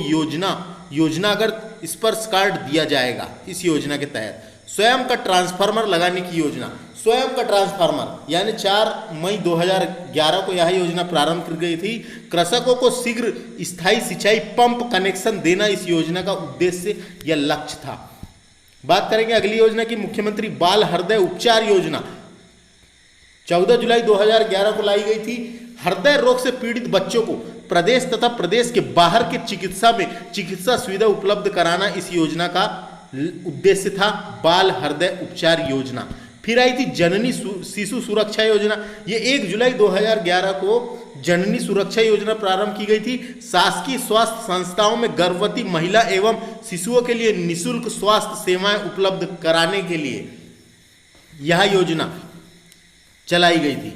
योजनागत स्पर्श कार्ड दिया जाएगा इस योजना के तहत। स्वयं का ट्रांसफार्मर लगाने की योजना, स्वयं का ट्रांसफार्मर यानी 4 मई 2011 को यह योजना प्रारंभ की गई थी। कृषकों को शीघ्र स्थायी सिंचाई पंप कनेक्शन देना इस योजना का उद्देश्य या लक्ष्य था। बात करेंगे अगली योजना की, मुख्यमंत्री बाल हृदय उपचार योजना 14 जुलाई 2011 को लाई गई थी। हृदय रोग से पीड़ित बच्चों को प्रदेश तथा प्रदेश के बाहर के चिकित्सा सुविधा उपलब्ध कराना इस योजना का उद्देश्य था, बाल हृदय उपचार योजना। फिर आई थी जननी शिशु सुरक्षा योजना, ये 1 जुलाई 2011 को जननी सुरक्षा योजना प्रारंभ की गई थी। शासकीय स्वास्थ्य संस्थाओं में गर्भवती महिला एवं शिशुओं के लिए निःशुल्क स्वास्थ्य सेवाएं उपलब्ध कराने के लिए यह योजना चलाई गई थी।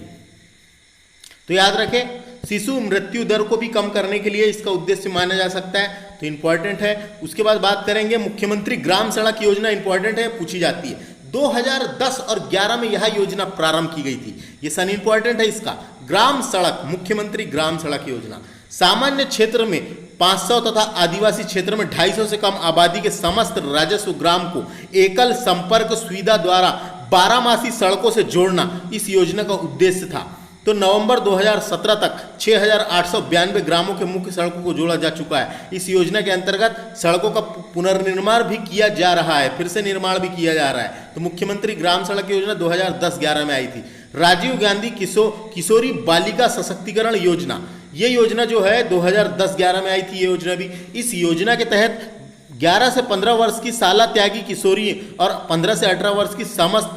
तो याद रखें, शिशु मृत्यु दर को भी कम करने के लिए इसका उद्देश्य माना जा सकता है, तो इंपॉर्टेंट है। उसके बाद बात करेंगे मुख्यमंत्री ग्राम सड़क योजना, इंपॉर्टेंट है, पूछी जाती है। 2010 और 11 में यह योजना प्रारंभ की गई थी, ये सन इंपॉर्टेंट है इसका। ग्राम सड़क, मुख्यमंत्री ग्राम सड़क योजना सामान्य क्षेत्र में 500 तथा आदिवासी क्षेत्र में 250 से कम आबादी के समस्त राजस्व ग्राम को एकल संपर्क सुविधा द्वारा 12 सड़कों से जोड़ना इस योजना का उद्देश्य था। तो नवंबर 2017 तक 6,892 ग्रामों के मुख्य सड़कों को जोड़ा जा चुका है। इस योजना के अंतर्गत सड़कों का पुनर्निर्माण भी किया जा रहा है, फिर से निर्माण भी किया जा रहा है। तो मुख्यमंत्री ग्राम सड़क योजना 2010-11 में आई थी। राजीव गांधी किशोरी बालिका सशक्तिकरण योजना, ये योजना जो है 2010-11 में आई थी, ये योजना भी। इस योजना के तहत 11 से 15 वर्ष की शाला त्यागी किशोरी और 15 से 18 वर्ष की समस्त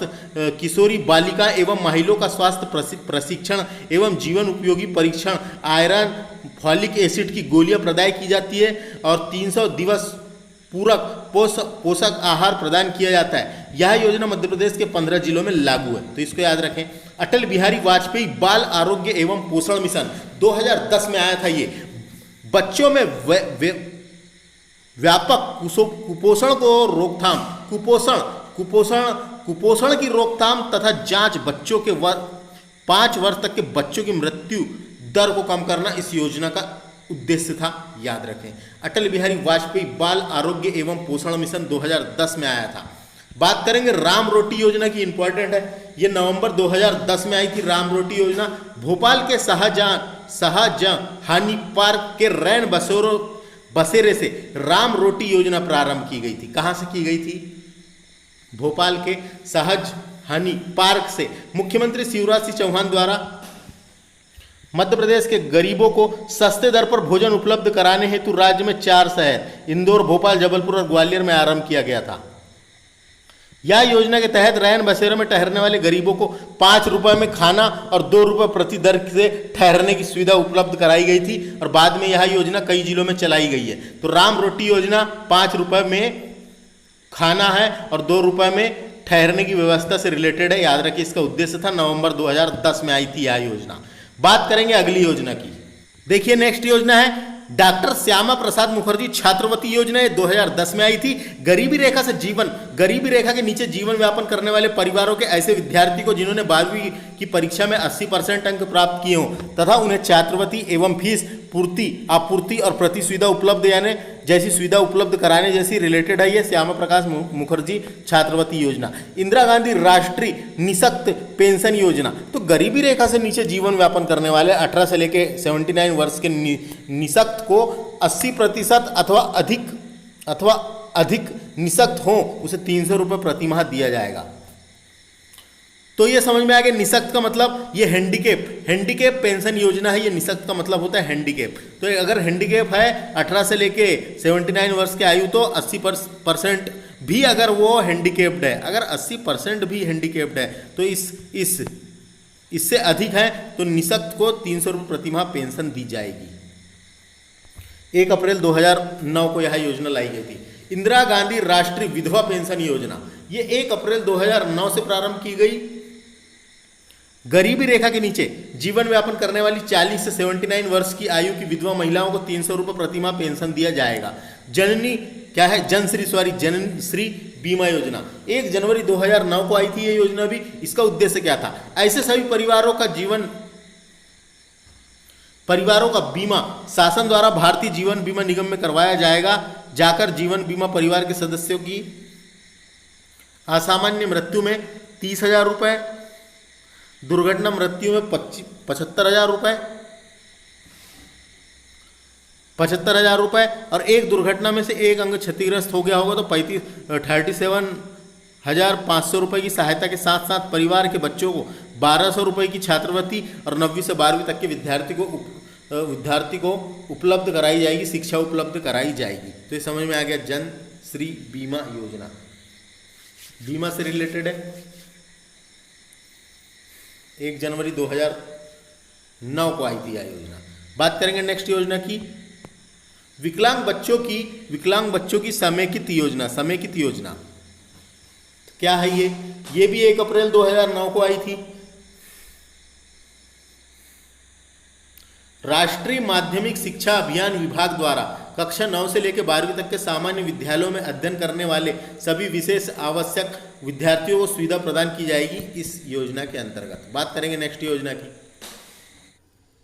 किशोरी बालिका एवं महिलाओं का स्वास्थ्य प्रशिक्षण एवं जीवन उपयोगी परीक्षण, आयरन फॉलिक एसिड की गोलियां प्रदान की जाती है और 300 दिवस पूरक पोषक आहार प्रदान किया जाता है। यह योजना मध्य प्रदेश के 15 जिलों में लागू है, तो इसको याद रखें। अटल बिहारी वाजपेयी बाल आरोग्य एवं पोषण मिशन 2010 में आया था। ये बच्चों में व्यापक कुपोषण को रोकथाम, कुपोषण की रोकथाम तथा जांच, बच्चों के 5 वर्ष तक के बच्चों की मृत्यु दर को कम करना इस योजना का उद्देश्य था, याद रखें। अटल बिहारी वाजपेयी बाल आरोग्य एवं पोषण मिशन 2010 में आया था। बात करेंगे राम रोटी योजना की, इंपॉर्टेंट है, ये नवंबर 2010 में आई थी राम रोटी योजना। भोपाल के शाहजहानी पार्क के रैन बसेरे से राम रोटी योजना प्रारंभ की गई थी। कहां से की गई थी? भोपाल के शाहजहानी पार्क से। मुख्यमंत्री शिवराज सिंह चौहान द्वारा मध्य प्रदेश के गरीबों को सस्ते दर पर भोजन उपलब्ध कराने हेतु राज्य में 4 शहर इंदौर, भोपाल, जबलपुर और ग्वालियर में आरंभ किया गया था। यह योजना के तहत रैन बसेरों में ठहरने वाले गरीबों को 5 रुपए में खाना और 2 रुपए प्रति दर से ठहरने की सुविधा उपलब्ध कराई गई थी और बाद में यह योजना कई जिलों में चलाई गई है। तो राम रोटी योजना 5 रुपए में खाना है और 2 रुपए में ठहरने की व्यवस्था से रिलेटेड है, याद रखिए। इसका उद्देश्य था, नवंबर 2010 में आई थी यह योजना। बात करेंगे अगली योजना की। देखिए नेक्स्ट योजना है डॉक्टर श्यामा प्रसाद मुखर्जी छात्रवृत्ति योजना, 2010 में आई थी। गरीबी रेखा के नीचे जीवन यापन करने वाले परिवारों के ऐसे विद्यार्थी को जिन्होंने 12वीं की परीक्षा में 80% अंक प्राप्त किए हों तथा उन्हें छात्रवृत्ति एवं फीस आपूर्ति और प्रति सुविधा उपलब्ध यानी जैसी सुविधा उपलब्ध कराने जैसी रिलेटेड है ये श्यामा प्रकाश मुखर्जी छात्रवृत्ति योजना। इंदिरा गांधी राष्ट्रीय निःशक्त पेंशन योजना, तो गरीबी रेखा से नीचे जीवन यापन करने वाले 18 से लेकर 79 वर्ष के निःशक्त को 80% अथवा अधिक निःशक्त हो उसे 300 रुपये प्रति माह दिया जाएगा। तो ये समझ में आ गया, निःशक्त का मतलब ये हैंडीकेप पेंशन योजना है। ये निःशक्त का मतलब होता है हैंडीकेप। तो अगर हैंडीकेप है 18 से लेके 79 वर्ष के आयु, तो 80% भी अगर वो हैंडीकेप्ड है, अगर 80% भी हैंडीकेप्ड है तो इससे अधिक है तो निःशक्त को 300 रुपये प्रति माह पेंशन दी जाएगी। 1 अप्रैल 2009 को यह योजना लाई गई थी। इंदिरा गांधी राष्ट्रीय विधवा पेंशन योजना, ये 1 अप्रैल 2009 से प्रारंभ की गई। गरीबी रेखा के नीचे जीवन यापन करने वाली 40 से 79 वर्ष की आयु की विधवा महिलाओं को 300 रुपये प्रति माह पेंशन दिया जाएगा। जनश्री बीमा योजना 1 जनवरी 2009 को आई थी ये योजना भी। इसका उद्देश्य क्या था? ऐसे सभी परिवारों का बीमा शासन द्वारा भारतीय जीवन बीमा निगम में करवाया जाएगा। जाकर जीवन बीमा परिवार के सदस्यों की असामान्य मृत्यु में 30,000 रुपये, दुर्घटना मृत्यु में 75,000 रुपये, 75,000 रुपये, और एक दुर्घटना में से एक अंग क्षतिग्रस्त हो गया होगा तो 37,500 रुपये की सहायता के साथ साथ परिवार के बच्चों को 1,200 रुपये की छात्रवृत्ति और 9वीं से 12वीं तक के विद्यार्थी को उपलब्ध कराई जाएगी, शिक्षा उपलब्ध कराई जाएगी। तो ये समझ में आ गया जन श्री बीमा योजना, बीमा से रिलेटेड है। 1 जनवरी 2009 को आई थी यह योजना। बात करेंगे नेक्स्ट योजना की, विकलांग बच्चों की समेकित योजना। समेकित योजना क्या है ये भी 1 अप्रैल 2009 को आई थी। राष्ट्रीय माध्यमिक शिक्षा अभियान विभाग द्वारा कक्षा 9 से लेकर 12वीं तक के सामान्य विद्यालयों में अध्ययन करने वाले सभी विशेष आवश्यक विद्यार्थियों को सुविधा प्रदान की जाएगी इस योजना के अंतर्गत। बात करेंगे नेक्स्ट योजना की।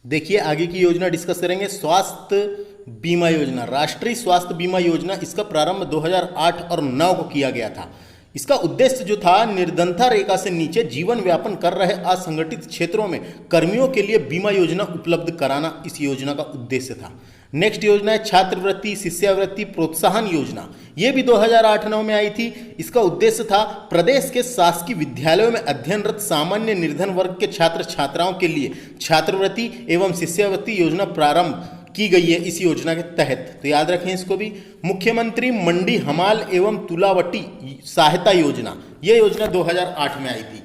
देखिए आगे की योजना डिस्कस करेंगे, स्वास्थ्य बीमा योजना। राष्ट्रीय स्वास्थ्य बीमा योजना, इसका प्रारंभ 2008 और 9 को किया गया था। इसका उद्देश्य जो था, निर्धनता रेखा से नीचे जीवन व्यापन कर रहे असंगठित क्षेत्रों में कर्मियों के लिए बीमा योजना उपलब्ध कराना इस योजना का उद्देश्य था। नेक्स्ट योजना है छात्रवृत्ति शिष्यवृत्ति प्रोत्साहन योजना। ये भी 2008-9 में आई थी। इसका उद्देश्य था प्रदेश के शासकीय विद्यालयों में अध्ययनरत सामान्य निर्धन वर्ग के छात्र छात्राओं के लिए छात्रवृत्ति एवं शिष्यवृत्ति योजना प्रारंभ की गई है इस योजना के तहत। तो याद रखें इसको भी। मुख्यमंत्री मंडी हमाल एवं तुलावटी सहायता योजना, यह योजना 2008 में आई थी।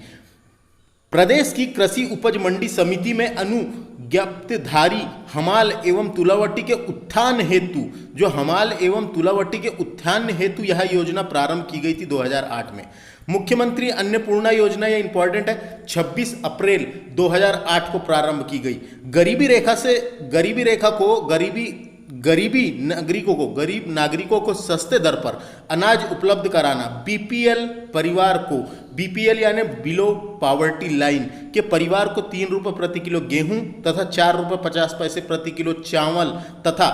प्रदेश की कृषि उपज मंडी समिति में अनुज्ञप्तिधारी हमाल एवं तुलावटी के उत्थान हेतु, जो हमाल एवं तुलावटी के उत्थान हेतु यह योजना प्रारंभ की गई थी 2008 में। मुख्यमंत्री अन्नपूर्णा योजना, यह इंपॉर्टेंट है, 26 अप्रैल 2008 को प्रारंभ की गई। गरीब नागरिकों को सस्ते दर पर अनाज उपलब्ध कराना, बीपीएल यानी बिलो पॉवर्टी लाइन के परिवार को 3 रुपये प्रति किलो गेहूं तथा 4 रुपये 50 पैसे प्रति किलो चावल तथा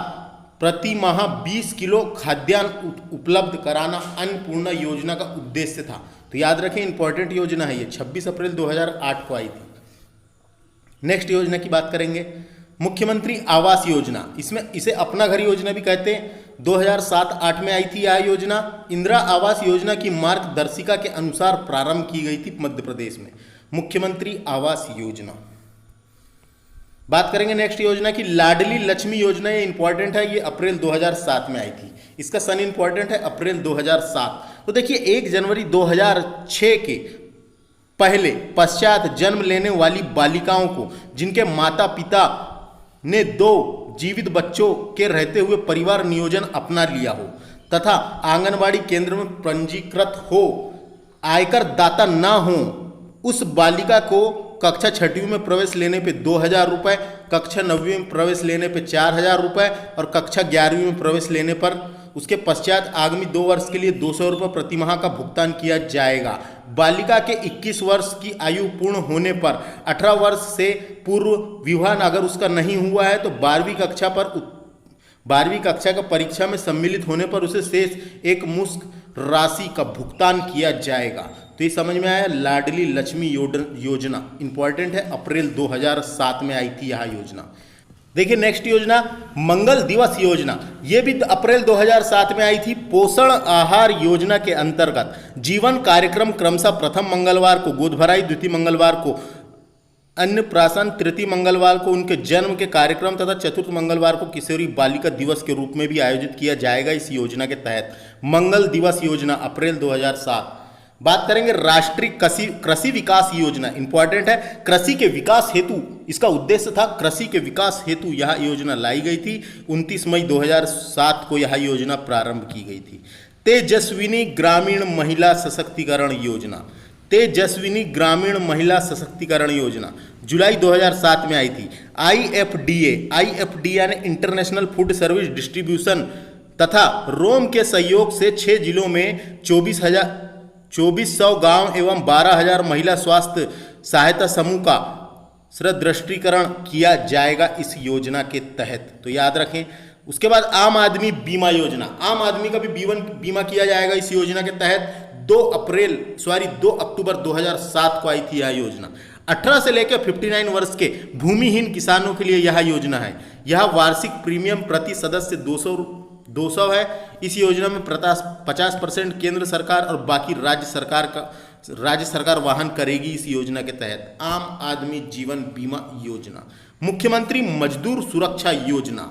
प्रति माह 20 किलो खाद्यान्न उपलब्ध कराना अन्नपूर्णा योजना का उद्देश्य था। तो याद रखें इंपॉर्टेंट योजना है ये, 26 अप्रैल 2008 को आई थी। नेक्स्ट योजना की बात करेंगे, मुख्यमंत्री आवास योजना। इसे अपना घर योजना भी कहते हैं। 2007-8 में आई थी यह योजना। इंदिरा आवास योजना की मार्गदर्शिका के अनुसार प्रारंभ की गई थी मध्य प्रदेश में, मुख्यमंत्री आवास योजना। बात करेंगे नेक्स्ट योजना की, लाडली लक्ष्मी योजना। ये इंपॉर्टेंट है, ये अप्रैल 2007 में आई थी। इसका सन इंपॉर्टेंट है अप्रैल 2007। तो देखिए 1 जनवरी 2006 के पश्चात जन्म लेने वाली बालिकाओं को जिनके माता पिता ने 2 जीवित बच्चों के रहते हुए परिवार नियोजन अपना लिया हो तथा आंगनबाड़ी केंद्र में पंजीकृत हो, आयकर दाता ना हो, उस बालिका को कक्षा 6वीं में प्रवेश लेने पे 2,000 रुपये, कक्षा 9वीं में प्रवेश लेने पे 4,000 रुपये और कक्षा 11वीं में प्रवेश लेने पर उसके पश्चात आगामी 2 वर्ष के लिए 200 रुपये प्रति माह का भुगतान किया जाएगा। बालिका के 21 वर्ष की आयु पूर्ण होने पर 18 वर्ष से पूर्व विवाह अगर उसका नहीं हुआ है तो 12वीं कक्षा का परीक्षा में सम्मिलित होने पर उसे शेष एक मुश्त राशि का भुगतान किया जाएगा। तो ये समझ में आया, लाडली लक्ष्मी योजना इंपॉर्टेंट है, अप्रैल 2007 में आई थी यह योजना। देखिए नेक्स्ट योजना, मंगल दिवस योजना। ये भी अप्रैल 2007 में आई थी। पोषण आहार योजना के अंतर्गत जीवन कार्यक्रम क्रमशः प्रथम मंगलवार को गोद भराई, द्वितीय मंगलवार को अन्नप्राशन, तृतीय मंगलवार को उनके जन्म के कार्यक्रम तथा चतुर्थ मंगलवार को किशोरी बालिका दिवस के रूप में भी आयोजित किया जाएगा इस योजना के तहत। मंगल दिवस योजना अप्रैल 2007। बात करेंगे राष्ट्रीय कृषि विकास योजना, इंपॉर्टेंट है, कृषि के विकास हेतु इसका उद्देश्य था, कृषि के विकास हेतु यह योजना लाई गई थी। 29 मई 2007 को यह योजना प्रारंभ की गई थी। तेजस्विनी ग्रामीण महिला सशक्तिकरण योजना, तेजस्विनी ग्रामीण महिला सशक्तिकरण योजना जुलाई 2007 में आई थी। IFDA यानी इंटरनेशनल फूड सर्विस डिस्ट्रीब्यूशन तथा रोम के सहयोग से 6 जिलों में 2400 गांव एवं 12,000 महिला स्वास्थ्य सहायता समूह का सदृष्टिकरण किया जाएगा इस योजना के तहत। तो याद रखें। उसके बाद आम आदमी बीमा योजना, आम आदमी का भी बीमा किया जाएगा इस योजना के तहत। 2 अक्टूबर 2007 को आई थी यह योजना। 18 से लेकर 59 वर्ष के भूमिहीन किसानों के लिए यह योजना है। यह वार्षिक प्रीमियम प्रति सदस्य 200 है। इस योजना में 50% केंद्र सरकार और बाकी राज्य सरकार वहन करेगी। इस योजना के तहत आम आदमी जीवन बीमा योजना, मुख्यमंत्री मजदूर सुरक्षा योजना,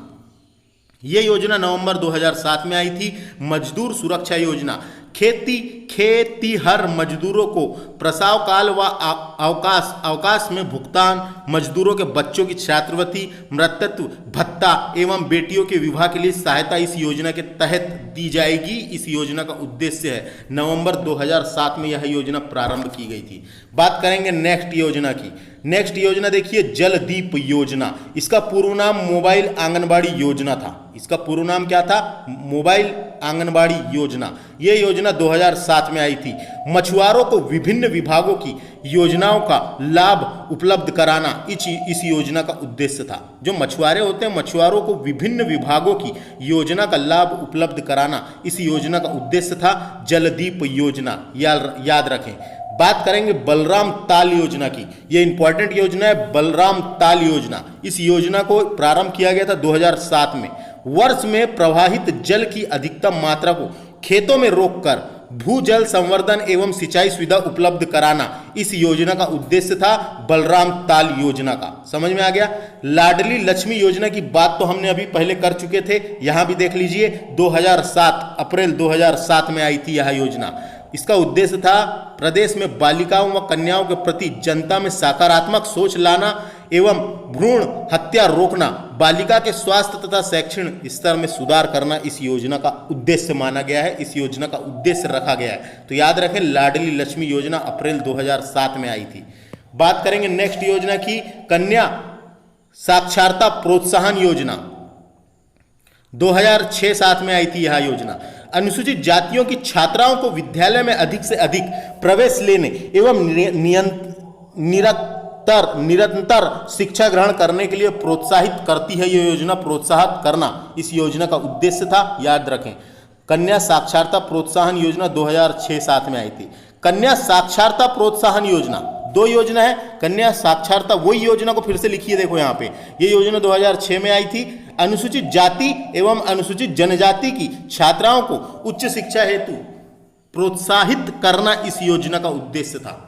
ये योजना नवंबर 2007 में आई थी। मजदूर सुरक्षा योजना खेतीहर मजदूरों को प्रसव काल व अवकाश में भुगतान, मजदूरों के बच्चों की छात्रवृत्ति, मृतत्व भत्ता एवं बेटियों के विवाह के लिए सहायता इस योजना के तहत दी जाएगी। इस योजना का उद्देश्य है, नवंबर 2007 में यह योजना प्रारंभ की गई थी। बात करेंगे नेक्स्ट योजना की। नेक्स्ट योजना देखिए, जल दीप योजना। इसका पूर्व नाम मोबाइल आंगनबाड़ी योजना था। इसका पूर्व नाम क्या था? मोबाइल आंगनबाड़ी योजना। यह योजना 2007 में आई थी। मछुआरों को विभिन्न विभागों की योजनाओं का लाभ उपलब्ध कराना इस योजना का उद्देश्य था। जो मछुआरे होते हैं, मछुआरों को विभिन्न विभागों की योजना का लाभ उपलब्ध कराना इस योजना का उद्देश्य था। जलदीप योजना याद रखें। बात करेंगे बलराम ताल योजना की। यह इंपॉर्टेंट योजना है, बलराम ताल योजना। इस योजना को प्रारंभ किया गया था 2007 में। वर्ष में प्रवाहित जल की अधिकतम मात्रा को खेतों में रोककर भूजल संवर्धन एवं सिंचाई सुविधा उपलब्ध कराना इस योजना का उद्देश्य था। बलराम ताल योजना का समझ में आ गया। लाडली लक्ष्मी योजना की बात तो हमने अभी पहले कर चुके थे, यहां भी देख लीजिए। 2007 अप्रैल 2007 में आई थी यह योजना। इसका उद्देश्य था प्रदेश में बालिकाओं व कन्याओं के प्रति जनता में सकारात्मक सोच लाना एवं भ्रूण हत्या रोकना, बालिका के स्वास्थ्य तथा शैक्षणिक स्तर में सुधार करना इस योजना का उद्देश्य माना गया है। इस योजना का उद्देश्य रखा गया है। तो याद रखें, लाडली लक्ष्मी योजना अप्रैल 2007 में आई थी। बात करेंगे नेक्स्ट योजना की, कन्या साक्षरता प्रोत्साहन योजना। 2006-07 में आई थी यह योजना। अनुसूचित जातियों की छात्राओं को विद्यालय में अधिक से अधिक प्रवेश लेने एवं निरंतर शिक्षा ग्रहण करने के लिए प्रोत्साहित करती है। यह योजना प्रोत्साहित करना इस योजना का उद्देश्य था। याद रखें, कन्या साक्षरता प्रोत्साहन योजना 2006-07 में आई थी। कन्या साक्षरता प्रोत्साहन योजना, दो योजना है। कन्या साक्षरता वही योजना को फिर से लिखिए, देखो यहाँ पे, ये योजना 2006 में आई थी। अनुसूचित जाति एवं अनुसूचित जनजाति की छात्राओं को उच्च शिक्षा हेतु प्रोत्साहित करना इस योजना का उद्देश्य था।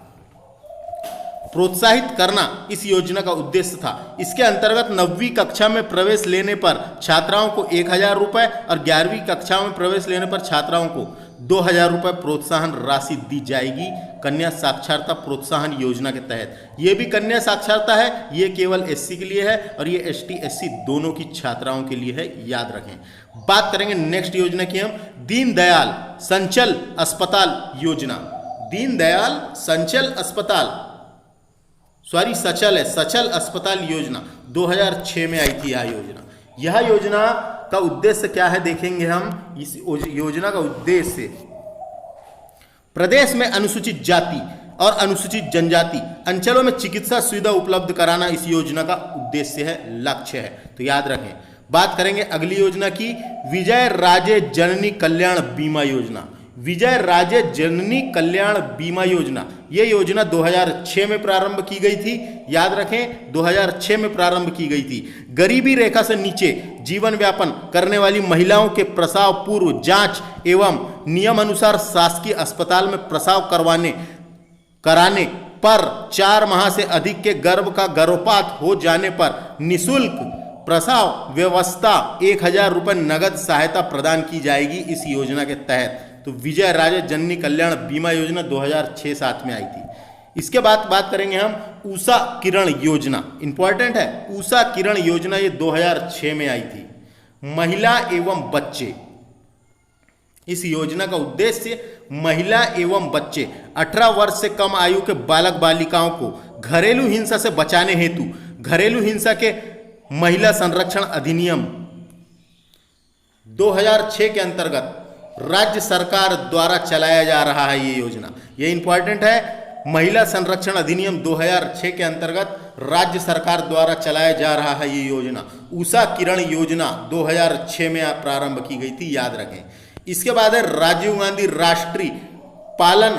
प्रोत्साहित करना इस योजना का उद्देश्य था। इसके अंतर्गत 9वीं कक्षा में प्रवेश लेने पर छात्राओं को 1000 रुपये और 11वीं कक्षा में प्रवेश लेने पर छात्राओं को 2000 रुपये प्रोत्साहन राशि दी जाएगी कन्या साक्षरता प्रोत्साहन योजना के तहत। ये भी कन्या साक्षरता है, ये केवल एससी के लिए है और ये एसटी एससी दोनों की छात्राओं के लिए है। याद रखें। बात करेंगे नेक्स्ट योजना की हम, दीनदयाल संचल अस्पताल योजना। दीनदयाल संचल अस्पताल, सॉरी सचल है, सचल अस्पताल योजना 2006 में आई थी यह योजना। यह योजना का उद्देश्य क्या है देखेंगे हम। इस योजना का उद्देश्य प्रदेश में अनुसूचित जाति और अनुसूचित जनजाति अंचलों में चिकित्सा सुविधा उपलब्ध कराना इस योजना का उद्देश्य है, लक्ष्य है। तो याद रखें। बात करेंगे अगली योजना की, विजय राजे जननी कल्याण बीमा योजना। विजय राजे जननी कल्याण बीमा योजना, ये योजना 2006 में प्रारंभ की गई थी। याद रखें, 2006 में प्रारंभ की गई थी। गरीबी रेखा से नीचे जीवन यापन करने वाली महिलाओं के प्रसव पूर्व जांच एवं नियम अनुसार शासकीय अस्पताल में प्रसव कराने पर 4 माह से अधिक के गर्भ का गर्भपात हो जाने पर निःशुल्क प्रसव व्यवस्था 1000 रुपये नगद सहायता प्रदान की जाएगी इस योजना के तहत। तो विजय राजे जननी कल्याण बीमा योजना 2006-07 में आई थी। इसके बाद बात करेंगे हम उषा किरण योजना। इंपॉर्टेंट है, उषा किरण योजना ये 2006 में आई थी। महिला एवं बच्चे, इस योजना का उद्देश्य महिला एवं बच्चे 18 वर्ष से कम आयु के बालक बालिकाओं को घरेलू हिंसा से बचाने हेतु घरेलू हिंसा के महिला संरक्षण अधिनियम 2006 के अंतर्गत राज्य सरकार द्वारा चलाया जा रहा है ये योजना। ये इंपॉर्टेंट है, महिला संरक्षण अधिनियम 2006 के अंतर्गत राज्य सरकार द्वारा चलाया जा रहा है ये योजना। उषा किरण योजना 2006 में प्रारंभ की गई थी। याद रखें। इसके बाद है राजीव गांधी राष्ट्रीय पालना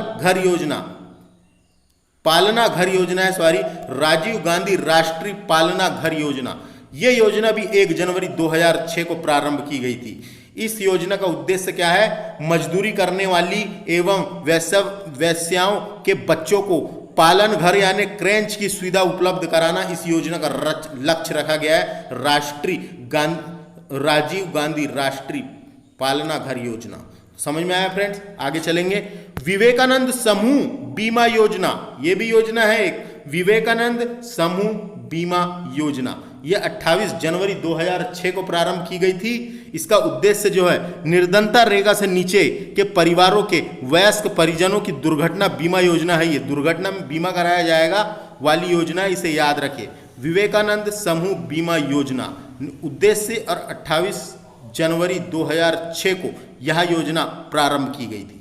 घर योजना है, सॉरी, राजीव गांधी राष्ट्रीय पालना घर योजना। ये योजना भी 1 जनवरी 2006 को प्रारंभ की गई थी। इस योजना का उद्देश्य क्या है? मजदूरी करने वाली एवं वैश्याओं के बच्चों को पालन घर यानी क्रेच की सुविधा उपलब्ध कराना इस योजना का लक्ष्य रखा गया है। राजीव गांधी राष्ट्रीय पालना घर योजना। समझ में आया फ्रेंड्स? आगे चलेंगे। विवेकानंद समूह बीमा योजना, ये भी योजना है एक, विवेकानंद समूह बीमा योजना। ये 28 जनवरी 2006 को प्रारंभ की गई थी। इसका उद्देश्य जो है निर्धनता रेखा से नीचे के परिवारों के वयस्क परिजनों की दुर्घटना बीमा योजना है। ये दुर्घटना में बीमा कराया जाएगा वाली योजना, इसे याद रखिए। विवेकानंद समूह बीमा योजना उद्देश्य और 28 जनवरी 2006 को यह योजना प्रारंभ की गई थी।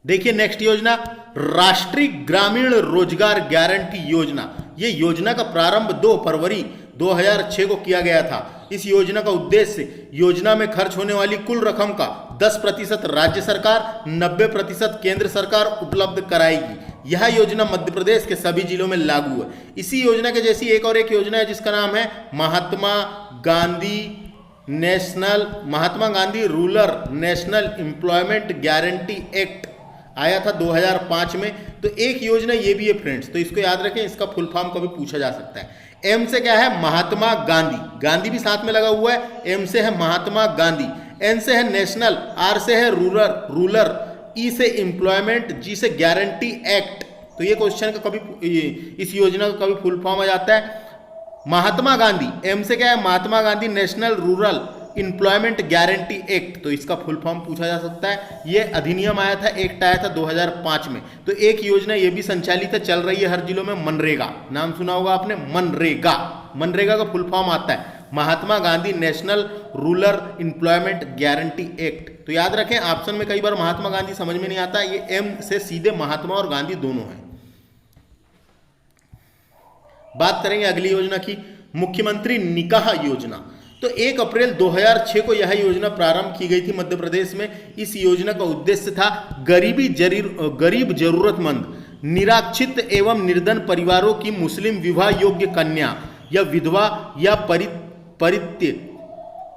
देखिए नेक्स्ट योजना, राष्ट्रीय ग्रामीण रोजगार गारंटी योजना। ये योजना का प्रारंभ 2 फरवरी 2006 को किया गया था। इस योजना का उद्देश्य योजना में खर्च होने वाली कुल रकम का 10% राज्य सरकार, 90% केंद्र सरकार उपलब्ध कराएगी। यह योजना मध्य प्रदेश के सभी जिलों में लागू है। इसी योजना के जैसी एक और एक योजना है जिसका नाम है Mahatma Gandhi rural national employment guarantee act, आया था 2005 में। तो एक योजना ये भी है फ्रेंड्स, तो इसको याद रखें, इसका फुल फॉर्म कभी पूछा जा सकता है। एम से क्या है? महात्मा गांधी, गांधी भी साथ में लगा हुआ है। एम से है महात्मा गांधी, एन से है नेशनल, आर से है रूरल, ई से एम्प्लॉयमेंट, जी से गारंटी एक्ट। तो ये क्वेश्चन का कभी इस योजना का कभी फुल फॉर्म आ जाता है महात्मा गांधी। एम से क्या है? Mahatma Gandhi national rural employment guarantee act, तो इसका फुल फॉर्म पूछा जा सकता है। ये अधिनियम आया था, एक्ट आया था 2005 में। तो एक योजना ये भी संचालित है, चल रही है हर जिलों में, मनरेगा। नाम सुना होगा आपने, मनरेगा। मनरेगा का फुल फॉर्म आता है Mahatma Gandhi national rural employment guarantee act. तो याद रखें, ऑप्शन में कई बार महात्मा गांधी समझ में नहीं आता, ये एम से सीधे महात्मा और गांधी दोनों हैं। बात करेंगे अगली योजना की, मुख्यमंत्री निकाह योजना। तो 1 अप्रैल 2006 को यह योजना प्रारंभ की गई थी मध्य प्रदेश में। इस योजना का उद्देश्य था गरीब जरूरतमंद निराश्रित एवं निर्धन परिवारों की मुस्लिम विवाह योग्य कन्या या विधवा या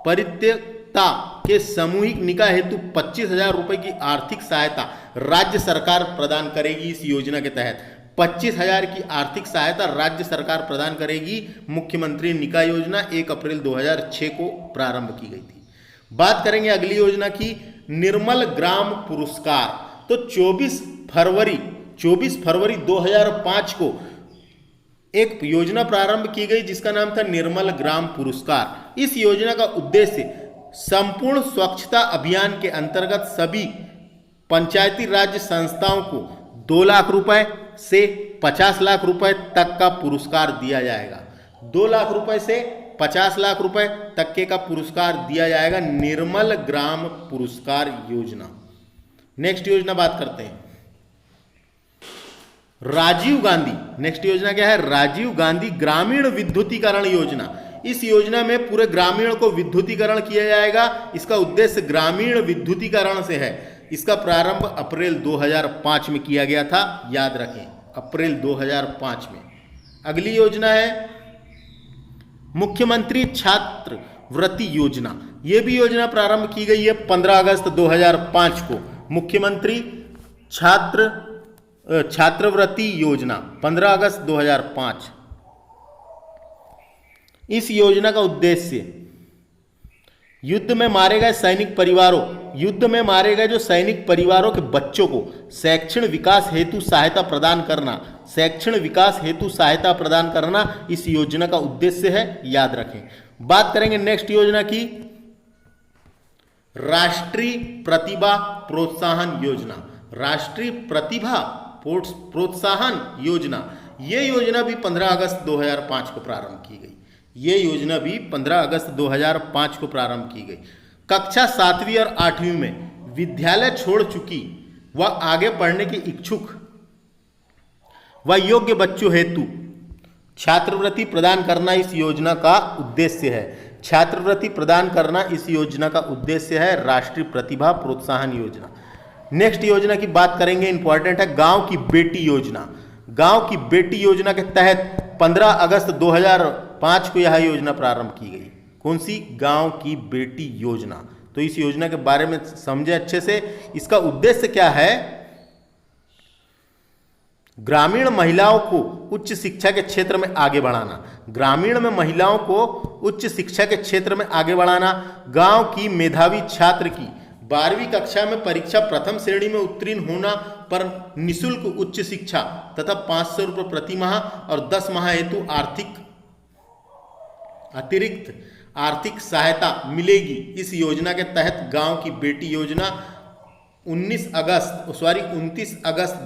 परित्यक्ता के सामूहिक निकाह हेतु 25,000 रुपए की आर्थिक सहायता राज्य सरकार प्रदान करेगी। इस योजना के तहत 25,000 की आर्थिक सहायता राज्य सरकार प्रदान करेगी। मुख्यमंत्री निकाह योजना 1 अप्रैल 2006 को प्रारंभ की गई थी। बात करेंगे अगली योजना की, निर्मल ग्राम पुरस्कार। तो 24 फरवरी 2005 को एक योजना प्रारंभ की गई जिसका नाम था निर्मल ग्राम पुरस्कार। इस योजना का उद्देश्य संपूर्ण स्वच्छता अभियान के अंतर्गत सभी पंचायती राज संस्थाओं को 2 लाख रुपए से 50 लाख रुपए तक का पुरस्कार दिया जाएगा। 2 लाख रुपए से 50 लाख रुपए तक के का पुरस्कार दिया जाएगा, निर्मल ग्राम पुरस्कार योजना। नेक्स्ट योजना बात करते हैं राजीव गांधी। नेक्स्ट योजना क्या है? राजीव गांधी ग्रामीण विद्युतीकरण योजना। इस योजना में पूरे ग्रामीण को विद्युतीकरण किया जाएगा। इसका उद्देश्य ग्रामीण विद्युतीकरण से है। इसका प्रारंभ अप्रैल 2005 में किया गया था, याद रखें, अप्रैल 2005 में। अगली योजना है मुख्यमंत्री छात्रवृत्ति योजना। यह भी योजना प्रारंभ की गई है 15 अगस्त 2005 को। मुख्यमंत्री छात्रवृत्ति योजना 15 अगस्त 2005। इस योजना का उद्देश्य युद्ध में मारे गए जो सैनिक परिवारों के बच्चों को शैक्षणिक विकास हेतु सहायता प्रदान करना इस योजना का उद्देश्य है, याद रखें। बात करेंगे नेक्स्ट योजना की, राष्ट्रीय प्रतिभा प्रोत्साहन योजना। राष्ट्रीय प्रतिभा प्रोत्साहन योजना, ये योजना भी 15 अगस्त 2005 को प्रारंभ की गई। ये योजना भी 15 अगस्त 2005 को प्रारंभ की गई। कक्षा 7वीं और 8वीं में विद्यालय छोड़ चुकी व आगे पढ़ने के इच्छुक व योग्य बच्चों हेतु छात्रवृत्ति प्रदान करना इस योजना का उद्देश्य है। छात्रवृत्ति प्रदान करना इस योजना का उद्देश्य है, राष्ट्रीय प्रतिभा प्रोत्साहन योजना। नेक्स्ट योजना की बात करेंगे, इंपॉर्टेंट है गांव की बेटी योजना। गांव की बेटी योजना के तहत 15 अगस्त 2005 को यह योजना प्रारंभ की गई। कौन सी? गांव की बेटी योजना। तो इस योजना के बारे में समझे अच्छे से। इसका उद्देश्य क्या है? ग्रामीण महिलाओं को उच्च शिक्षा के क्षेत्र में आगे बढ़ाना। ग्रामीण में महिलाओं को उच्च शिक्षा के क्षेत्र में आगे बढ़ाना। गांव की मेधावी छात्र की 12वीं कक्षा में परीक्षा प्रथम श्रेणी में उत्तीर्ण होना पर निःशुल्क उच्च शिक्षा तथा 500 रुपये प्रति माह और 10 माह हेतु अतिरिक्त आर्थिक सहायता मिलेगी। इस योजना के तहत गांव की बेटी योजना 29 अगस्त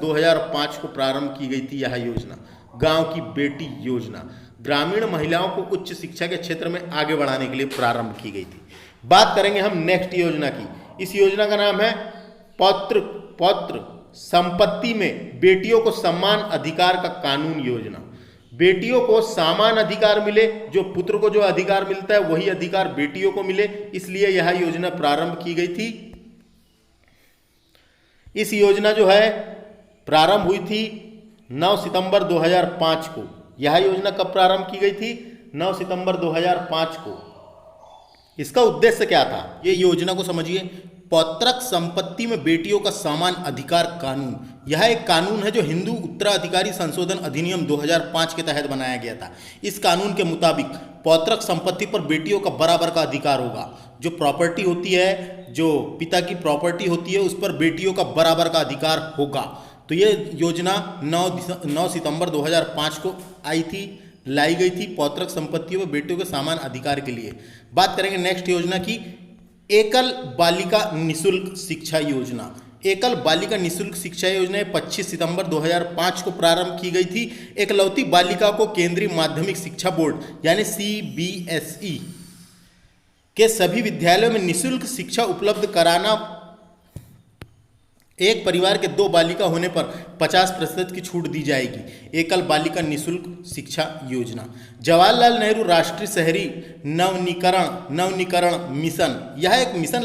2005 को प्रारंभ की गई थी। यह योजना गांव की बेटी योजना ग्रामीण महिलाओं को उच्च शिक्षा के क्षेत्र में आगे बढ़ाने के लिए प्रारंभ की गई थी। बात करेंगे हम नेक्स्ट योजना की। इस योजना का नाम है पौत्र संपत्ति में बेटियों को समान अधिकार का कानून योजना। बेटियों को समान अधिकार मिले, जो पुत्र को जो अधिकार मिलता है वही अधिकार बेटियों को मिले, इसलिए यह योजना प्रारंभ की गई थी। इस योजना जो है प्रारंभ हुई थी 9 सितंबर 2005 को। यह योजना कब प्रारंभ की गई थी? 9 सितंबर 2005 को। इसका उद्देश्य क्या था? ये योजना को समझिए। पौत्रक संपत्ति में बेटियों का समान अधिकार कानून, यह एक कानून है जो हिंदू उत्तराधिकारी संशोधन अधिनियम 2005 के तहत बनाया गया था। इस कानून के मुताबिक पौत्रक संपत्ति पर बेटियों का बराबर का अधिकार होगा। जो प्रॉपर्टी होती है, जो पिता की प्रॉपर्टी होती है, उस पर बेटियों का बराबर का अधिकार होगा। तो ये योजना 9 सितंबर 2005 को आई थी, लाई गई थी, पौत्रक संपत्तियों में बेटियों के समान अधिकार के लिए। बात करेंगे नेक्स्ट योजना की, एकल बालिका निःशुल्क शिक्षा योजना। एकल बालिका निःशुल्क शिक्षा योजना 25 सितंबर 2005 को प्रारंभ की गई थी। एकलौती बालिका को केंद्रीय माध्यमिक शिक्षा बोर्ड यानी CBSE के सभी विद्यालयों में निःशुल्क शिक्षा उपलब्ध कराना। एक परिवार के 2 बालिका होने पर 50% की छूट दी जाएगी। एकल बालिका निःशुल्क शिक्षा योजना। जवाहरलाल नेहरू राष्ट्रीय शहरी नवनीकरण मिशन, यह एक मिशन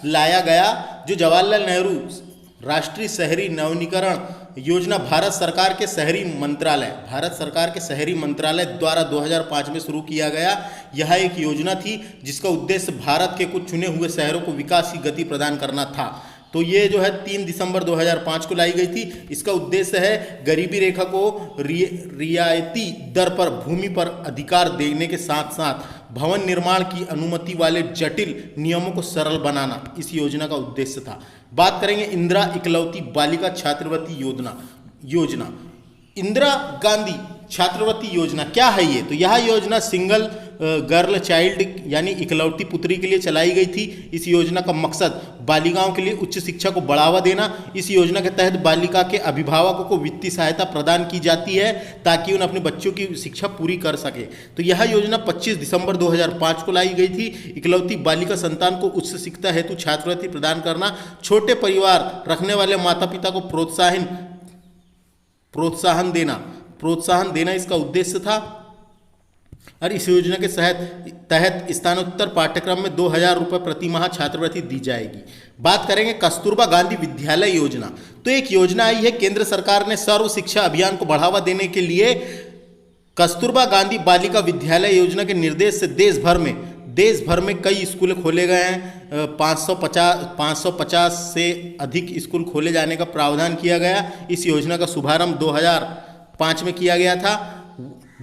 लाया गया जो जवाहरलाल नेहरू राष्ट्रीय शहरी नवनीकरण योजना भारत सरकार के शहरी मंत्रालय द्वारा 2005 में शुरू किया गया। यह एक योजना थी जिसका उद्देश्य भारत के कुछ चुने हुए शहरों को विकास की गति प्रदान करना था। तो ये जो है 3 दिसंबर 2005 को लाई गई थी। इसका उद्देश्य है गरीबी रेखा को रियायती दर पर भूमि पर अधिकार देने के साथ साथ भवन निर्माण की अनुमति वाले जटिल नियमों को सरल बनाना इस योजना का उद्देश्य था। बात करेंगे इंदिरा इकलौती बालिका छात्रवृत्ति योजना। इंदिरा गांधी छात्रवृत्ति योजना क्या है ये? तो यह योजना सिंगल गर्ल चाइल्ड यानी इकलौती पुत्री के लिए चलाई गई थी। इस योजना का मकसद बालिकाओं के लिए उच्च शिक्षा को बढ़ावा देना। इस योजना के तहत बालिका के अभिभावकों को वित्तीय सहायता प्रदान की जाती है ताकि उन्हें अपने बच्चों की शिक्षा पूरी कर सके। तो यह योजना 25 दिसंबर 2005 को लाई गई थी। इकलौती बालिका संतान को उच्च शिक्षा हेतु छात्रवृत्ति प्रदान करना, छोटे परिवार रखने वाले माता पिता को प्रोत्साहन देना इसका उद्देश्य था। और इस योजना के तहत स्थानोत्तर पाठ्यक्रम में 2000 रुपये प्रति माह छात्रवृत्ति दी जाएगी। बात करेंगे कस्तूरबा गांधी विद्यालय योजना। तो एक योजना आई है, केंद्र सरकार ने सर्व शिक्षा अभियान को बढ़ावा देने के लिए कस्तूरबा गांधी बालिका विद्यालय योजना के निर्देश से देश भर में कई स्कूल खोले गए हैं। 550 से अधिक स्कूल खोले जाने का प्रावधान किया गया। इस योजना का शुभारंभ 2005 में किया गया था।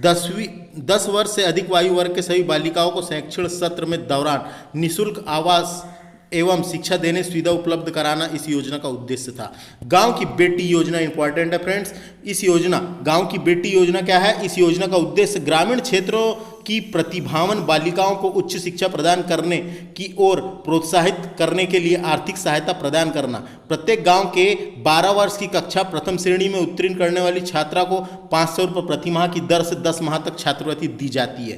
10 वर्ष से अधिक आयु वर्ग के सभी बालिकाओं को शैक्षणिक सत्र में दौरान निःशुल्क आवास एवं शिक्षा देने सुविधा उपलब्ध कराना इस योजना का उद्देश्य था। गांव की बेटी योजना इंपॉर्टेंट है फ्रेंड्स। इस योजना गांव की बेटी योजना क्या है? इस योजना का उद्देश्य ग्रामीण क्षेत्रों की प्रतिभावान बालिकाओं को उच्च शिक्षा प्रदान करने की ओर प्रोत्साहित करने के लिए आर्थिक सहायता प्रदान करना। प्रत्येक गांव के 12 वर्ष की कक्षा प्रथम श्रेणी में उत्तीर्ण करने वाली छात्रा को 500 रुपये प्रति माह की दर से 10 माह तक छात्रवृत्ति दी जाती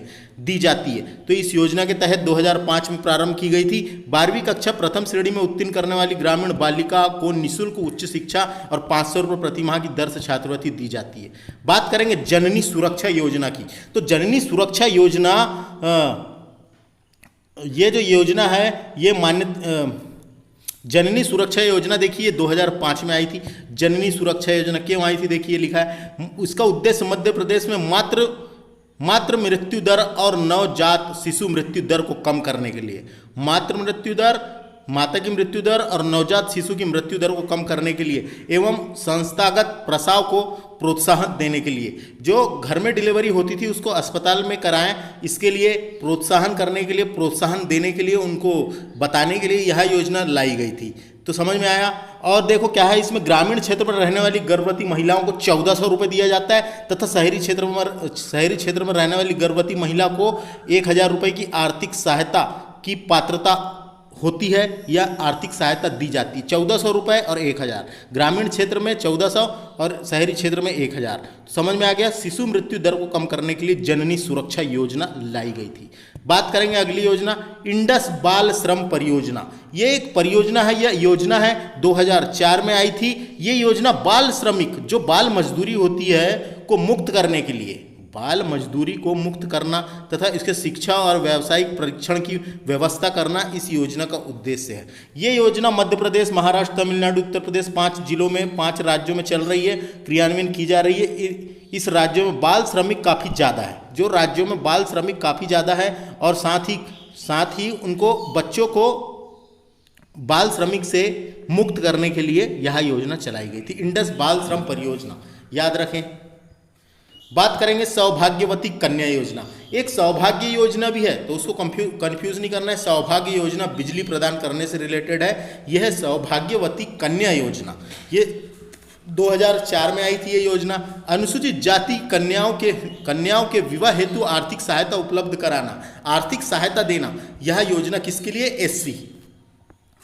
है। तो इस योजना के तहत 2005 में प्रारंभ की गई थी। 12वीं कक्षा प्रथम श्रेणी में उत्तीर्ण करने वाली ग्रामीण बालिका को निःशुल्क उच्च शिक्षा और 500 रुपये प्रति माह की दर से छात्रवृत्ति दी जाती है। बात करेंगे जननी सुरक्षा योजना की। तो जननी सुरक्षा योजना, ये जो योजना है ये जननी सुरक्षा योजना देखिए 2005 में आई थी। जननी सुरक्षा योजना क्यों आई थी, देखिए लिखा है, उसका उद्देश्य मध्य प्रदेश में मातृ मृत्यु दर और नवजात शिशु मृत्यु दर को कम करने के लिए, मातृ मृत्यु दर, माता की मृत्यु दर और नवजात शिशु की मृत्यु दर को कम करने के लिए एवं संस्थागत प्रसव को प्रोत्साहन देने के लिए, जो घर में डिलीवरी होती थी उसको अस्पताल में कराएं, इसके लिए प्रोत्साहन करने के लिए, प्रोत्साहन देने के लिए, उनको बताने के लिए यह योजना लाई गई थी। तो समझ में आया। और देखो क्या है, इसमें ग्रामीण क्षेत्र में रहने वाली गर्भवती महिलाओं को 1400 रुपये दिया जाता है तथा शहरी क्षेत्र में रहने वाली गर्भवती महिला को 1000 रुपये की आर्थिक सहायता की पात्रता होती है या आर्थिक सहायता दी जाती है। 1400 रुपये और 1000, ग्रामीण क्षेत्र में 1400 और शहरी क्षेत्र में 1000। समझ में आ गया। शिशु मृत्यु दर को कम करने के लिए जननी सुरक्षा योजना लाई गई थी। बात करेंगे अगली योजना, इंडस बाल श्रम परियोजना। ये एक परियोजना है या योजना है, 2004 में आई थी। ये योजना बाल श्रमिक, जो बाल मजदूरी होती है, को मुक्त करने के लिए, बाल मजदूरी को मुक्त करना तथा इसके शिक्षा और व्यावसायिक प्रशिक्षण की व्यवस्था करना इस योजना का उद्देश्य है। ये योजना मध्य प्रदेश, महाराष्ट्र, तमिलनाडु, उत्तर प्रदेश 5 जिलों में, 5 राज्यों में चल रही है, क्रियान्वयन की जा रही है। इस राज्यों में बाल श्रमिक काफ़ी ज़्यादा है, जो राज्यों में बाल श्रमिक काफ़ी ज़्यादा है और साथ ही उनको बच्चों को बाल श्रमिक से मुक्त करने के लिए यह योजना चलाई गई थी, इंडस बाल श्रम परियोजना, याद रखें। बात करेंगे सौभाग्यवती कन्या योजना। एक सौभाग्य योजना भी है, तो उसको कंफ्यूज नहीं करना है। सौभाग्य योजना बिजली प्रदान करने से रिलेटेड है। यह है सौभाग्यवती कन्या योजना। ये 2004 में आई थी ये योजना। अनुसूचित जाति कन्याओं के विवाह हेतु आर्थिक सहायता उपलब्ध कराना, आर्थिक सहायता देना। यह योजना किसके लिए?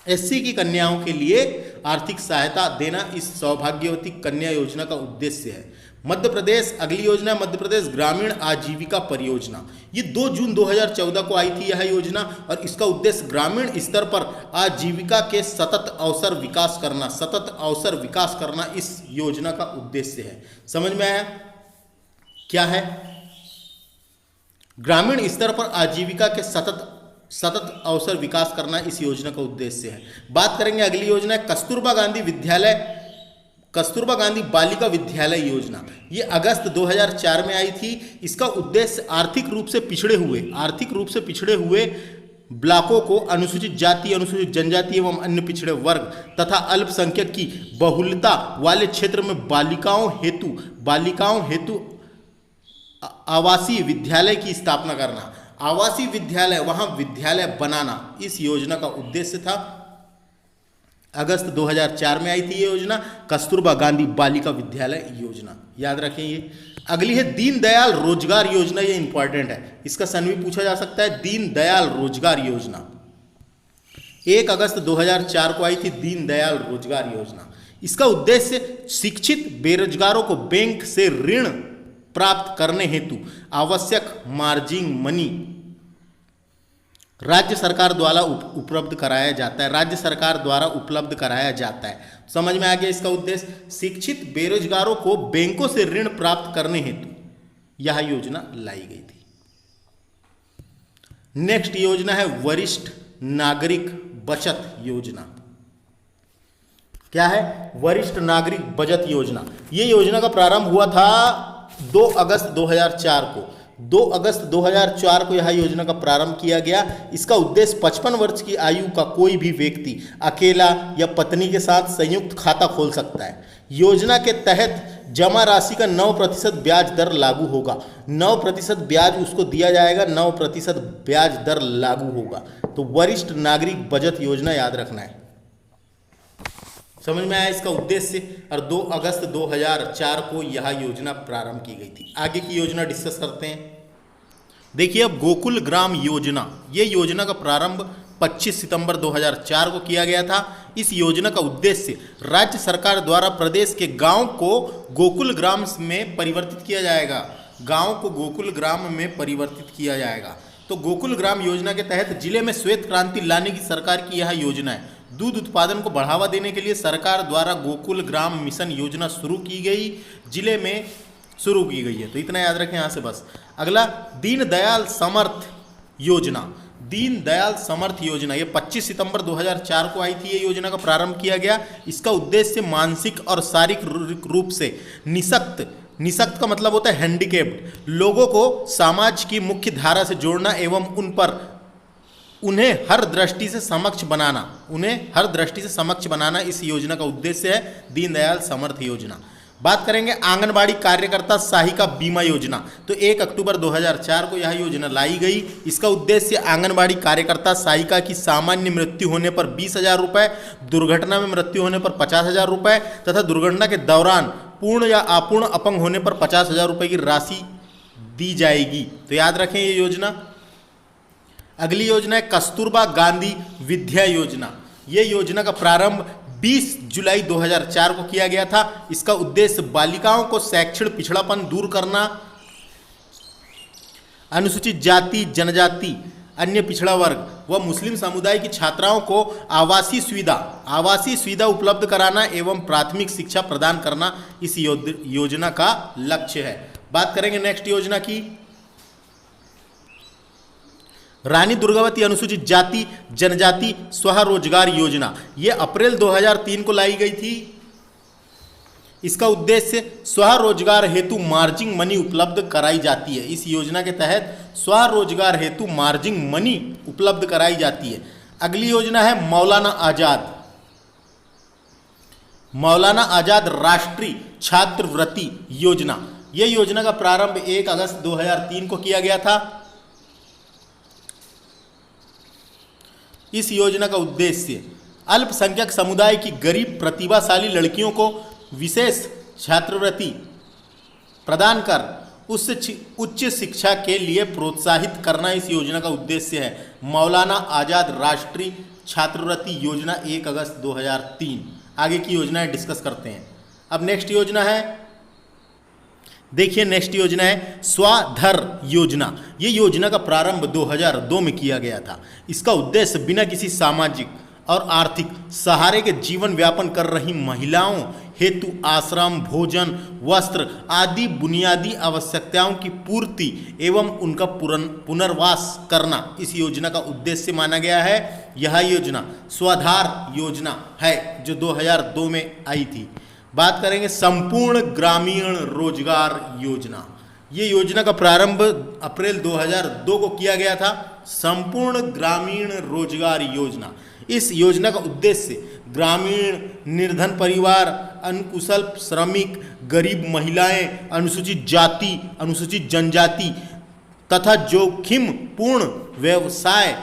एससी की कन्याओं के लिए आर्थिक सहायता देना इस सौभाग्यवती कन्या योजना का उद्देश्य है। मध्य प्रदेश, अगली योजना मध्य प्रदेश ग्रामीण आजीविका परियोजना। ये 2 जून 2014 को आई थी यह योजना और इसका उद्देश्य ग्रामीण स्तर पर आजीविका के सतत अवसर विकास करना इस योजना का उद्देश्य है। समझ में आया क्या है? ग्रामीण स्तर पर आजीविका के सतत अवसर विकास करना इस योजना का उद्देश्य है। बात करेंगे अगली योजना है कस्तूरबा गांधी बालिका विद्यालय योजना। ये अगस्त 2004 में आई थी। इसका उद्देश्य आर्थिक रूप से पिछड़े हुए ब्लॉकों को अनुसूचित जाति, अनुसूचित जनजाति एवं अन्य पिछड़े वर्ग तथा अल्पसंख्यक की बहुलता वाले क्षेत्र में बालिकाओं हेतु आवासीय विद्यालय की स्थापना करना, आवासीय विद्यालय, वहां विद्यालय बनाना इस योजना का उद्देश्य था। अगस्त 2004 में आई थी ये योजना, कस्तूरबा गांधी बालिका विद्यालय योजना, याद रखें ये। अगली है दीनदयाल रोजगार योजना। ये इंपॉर्टेंट है, इसका सन भी पूछा जा सकता है। दीनदयाल रोजगार योजना 1 अगस्त 2004 को आई थी दीनदयाल रोजगार योजना। इसका उद्देश्य शिक्षित बेरोजगारों को बैंक से ऋण प्राप्त करने हेतु आवश्यक मार्जिन मनी राज्य सरकार द्वारा उपलब्ध कराया जाता है। समझ में आ गया इसका उद्देश्य? शिक्षित बेरोजगारों को बैंकों से ऋण प्राप्त करने हेतु यह योजना लाई गई थी। नेक्स्ट योजना है वरिष्ठ नागरिक बचत योजना। क्या है? वरिष्ठ नागरिक बचत योजना। ये योजना का प्रारंभ हुआ था 2 अगस्त 2004 को। 2 अगस्त 2004 को यह योजना का प्रारंभ किया गया। इसका उद्देश्य 55 वर्ष की आयु का कोई भी व्यक्ति अकेला या पत्नी के साथ संयुक्त खाता खोल सकता है। योजना के तहत जमा राशि का 9% ब्याज दर लागू होगा। 9% ब्याज उसको दिया जाएगा, 9% ब्याज दर लागू होगा। तो वरिष्ठ नागरिक बचत योजना याद रखना है। समझ में आया इसका उद्देश्य? और 2 अगस्त 2004 को यह योजना प्रारंभ की गई थी। आगे की योजना डिस्कस करते हैं। देखिए अब गोकुल ग्राम योजना। ये योजना का प्रारंभ 25 सितंबर 2004 को किया गया था। इस योजना का उद्देश्य राज्य सरकार द्वारा प्रदेश के गांव को गोकुल ग्राम में परिवर्तित किया जाएगा। तो गोकुल ग्राम योजना के तहत जिले में श्वेत क्रांति लाने की सरकार की यह योजना है। दूध उत्पादन को बढ़ावा देने के लिए सरकार द्वारा गोकुल ग्राम मिशन योजना शुरू की गई, जिले में शुरू की गई है। तो इतना याद रखें यहाँ से बस। अगला दीनदयाल समर्थ योजना। दीनदयाल समर्थ योजना, ये 25 सितंबर 2004 को आई थी। ये योजना का प्रारंभ किया गया। इसका उद्देश्य मानसिक और शारीरिक रूप से निशक्त का मतलब होता है हैंडीकेप्ड लोगों को समाज की मुख्य धारा से जोड़ना एवं उन्हें हर दृष्टि से समक्ष बनाना इस योजना का उद्देश्य है, दीनदयाल समर्थ योजना। बात करेंगे आंगनबाड़ी कार्यकर्ता सहायिका बीमा योजना। तो 1 अक्टूबर 2004 को यह योजना लाई गई। इसका उद्देश्य आंगनबाड़ी कार्यकर्ता सहायिका की सामान्य मृत्यु होने पर 20,000 रुपये, दुर्घटना में मृत्यु होने पर 50,000 रुपये तथा दुर्घटना के दौरान पूर्ण या अपूर्ण अपंग होने पर 50,000 रुपये की राशि दी जाएगी। तो याद रखें ये योजना। अगली योजना है कस्तूरबा गांधी विद्या योजना। ये योजना का प्रारंभ 20 जुलाई 2004 को किया गया था। इसका उद्देश्य बालिकाओं को शैक्षणिक पिछड़ापन दूर करना, अनुसूचित जाति, जनजाति, अन्य पिछड़ा वर्ग व मुस्लिम समुदाय की छात्राओं को आवासीय सुविधा उपलब्ध कराना एवं प्राथमिक शिक्षा प्रदान करना इस योजना का लक्ष्य है। बात करेंगे नेक्स्ट योजना की, रानी दुर्गावती अनुसूचित जाति जनजाति स्वरोजगार योजना। ये अप्रैल 2003 को लाई गई थी। इसका उद्देश्य स्वरोजगार हेतु मार्जिन मनी उपलब्ध कराई जाती है। इस योजना के तहत स्वरोजगार हेतु मार्जिन मनी उपलब्ध कराई जाती है। अगली योजना है मौलाना आजाद राष्ट्रीय छात्रवृत्ति योजना। यह योजना का प्रारंभ 1 अगस्त 2003 को किया गया था। इस योजना का उद्देश्य अल्पसंख्यक समुदाय की गरीब प्रतिभाशाली लड़कियों को विशेष छात्रवृत्ति प्रदान कर उच्च शिक्षा के लिए प्रोत्साहित करना इस योजना का उद्देश्य है। मौलाना आजाद राष्ट्रीय छात्रवृत्ति योजना 1 अगस्त 2003। आगे की योजनाएं डिस्कस करते हैं। अब नेक्स्ट योजना है, देखिए नेक्स्ट योजना है स्वाधर योजना। ये योजना का प्रारंभ 2002 में किया गया था। इसका उद्देश्य बिना किसी सामाजिक और आर्थिक सहारे के जीवन व्यापन कर रही महिलाओं हेतु आश्रम, भोजन, वस्त्र आदि बुनियादी आवश्यकताओं की पूर्ति एवं उनका पुनर्वास करना इस योजना का उद्देश्य माना गया है। यह योजना स्वाधार योजना है जो 2002 में आई थी। बात करेंगे संपूर्ण ग्रामीण रोजगार योजना। ये योजना का प्रारंभ अप्रैल 2002 को किया गया था। संपूर्ण ग्रामीण रोजगार योजना, इस योजना का उद्देश्य ग्रामीण निर्धन परिवार, अनुकुशल श्रमिक, गरीब महिलाएं, अनुसूचित जाति, अनुसूचित जनजाति तथा जोखिम पूर्ण व्यवसाय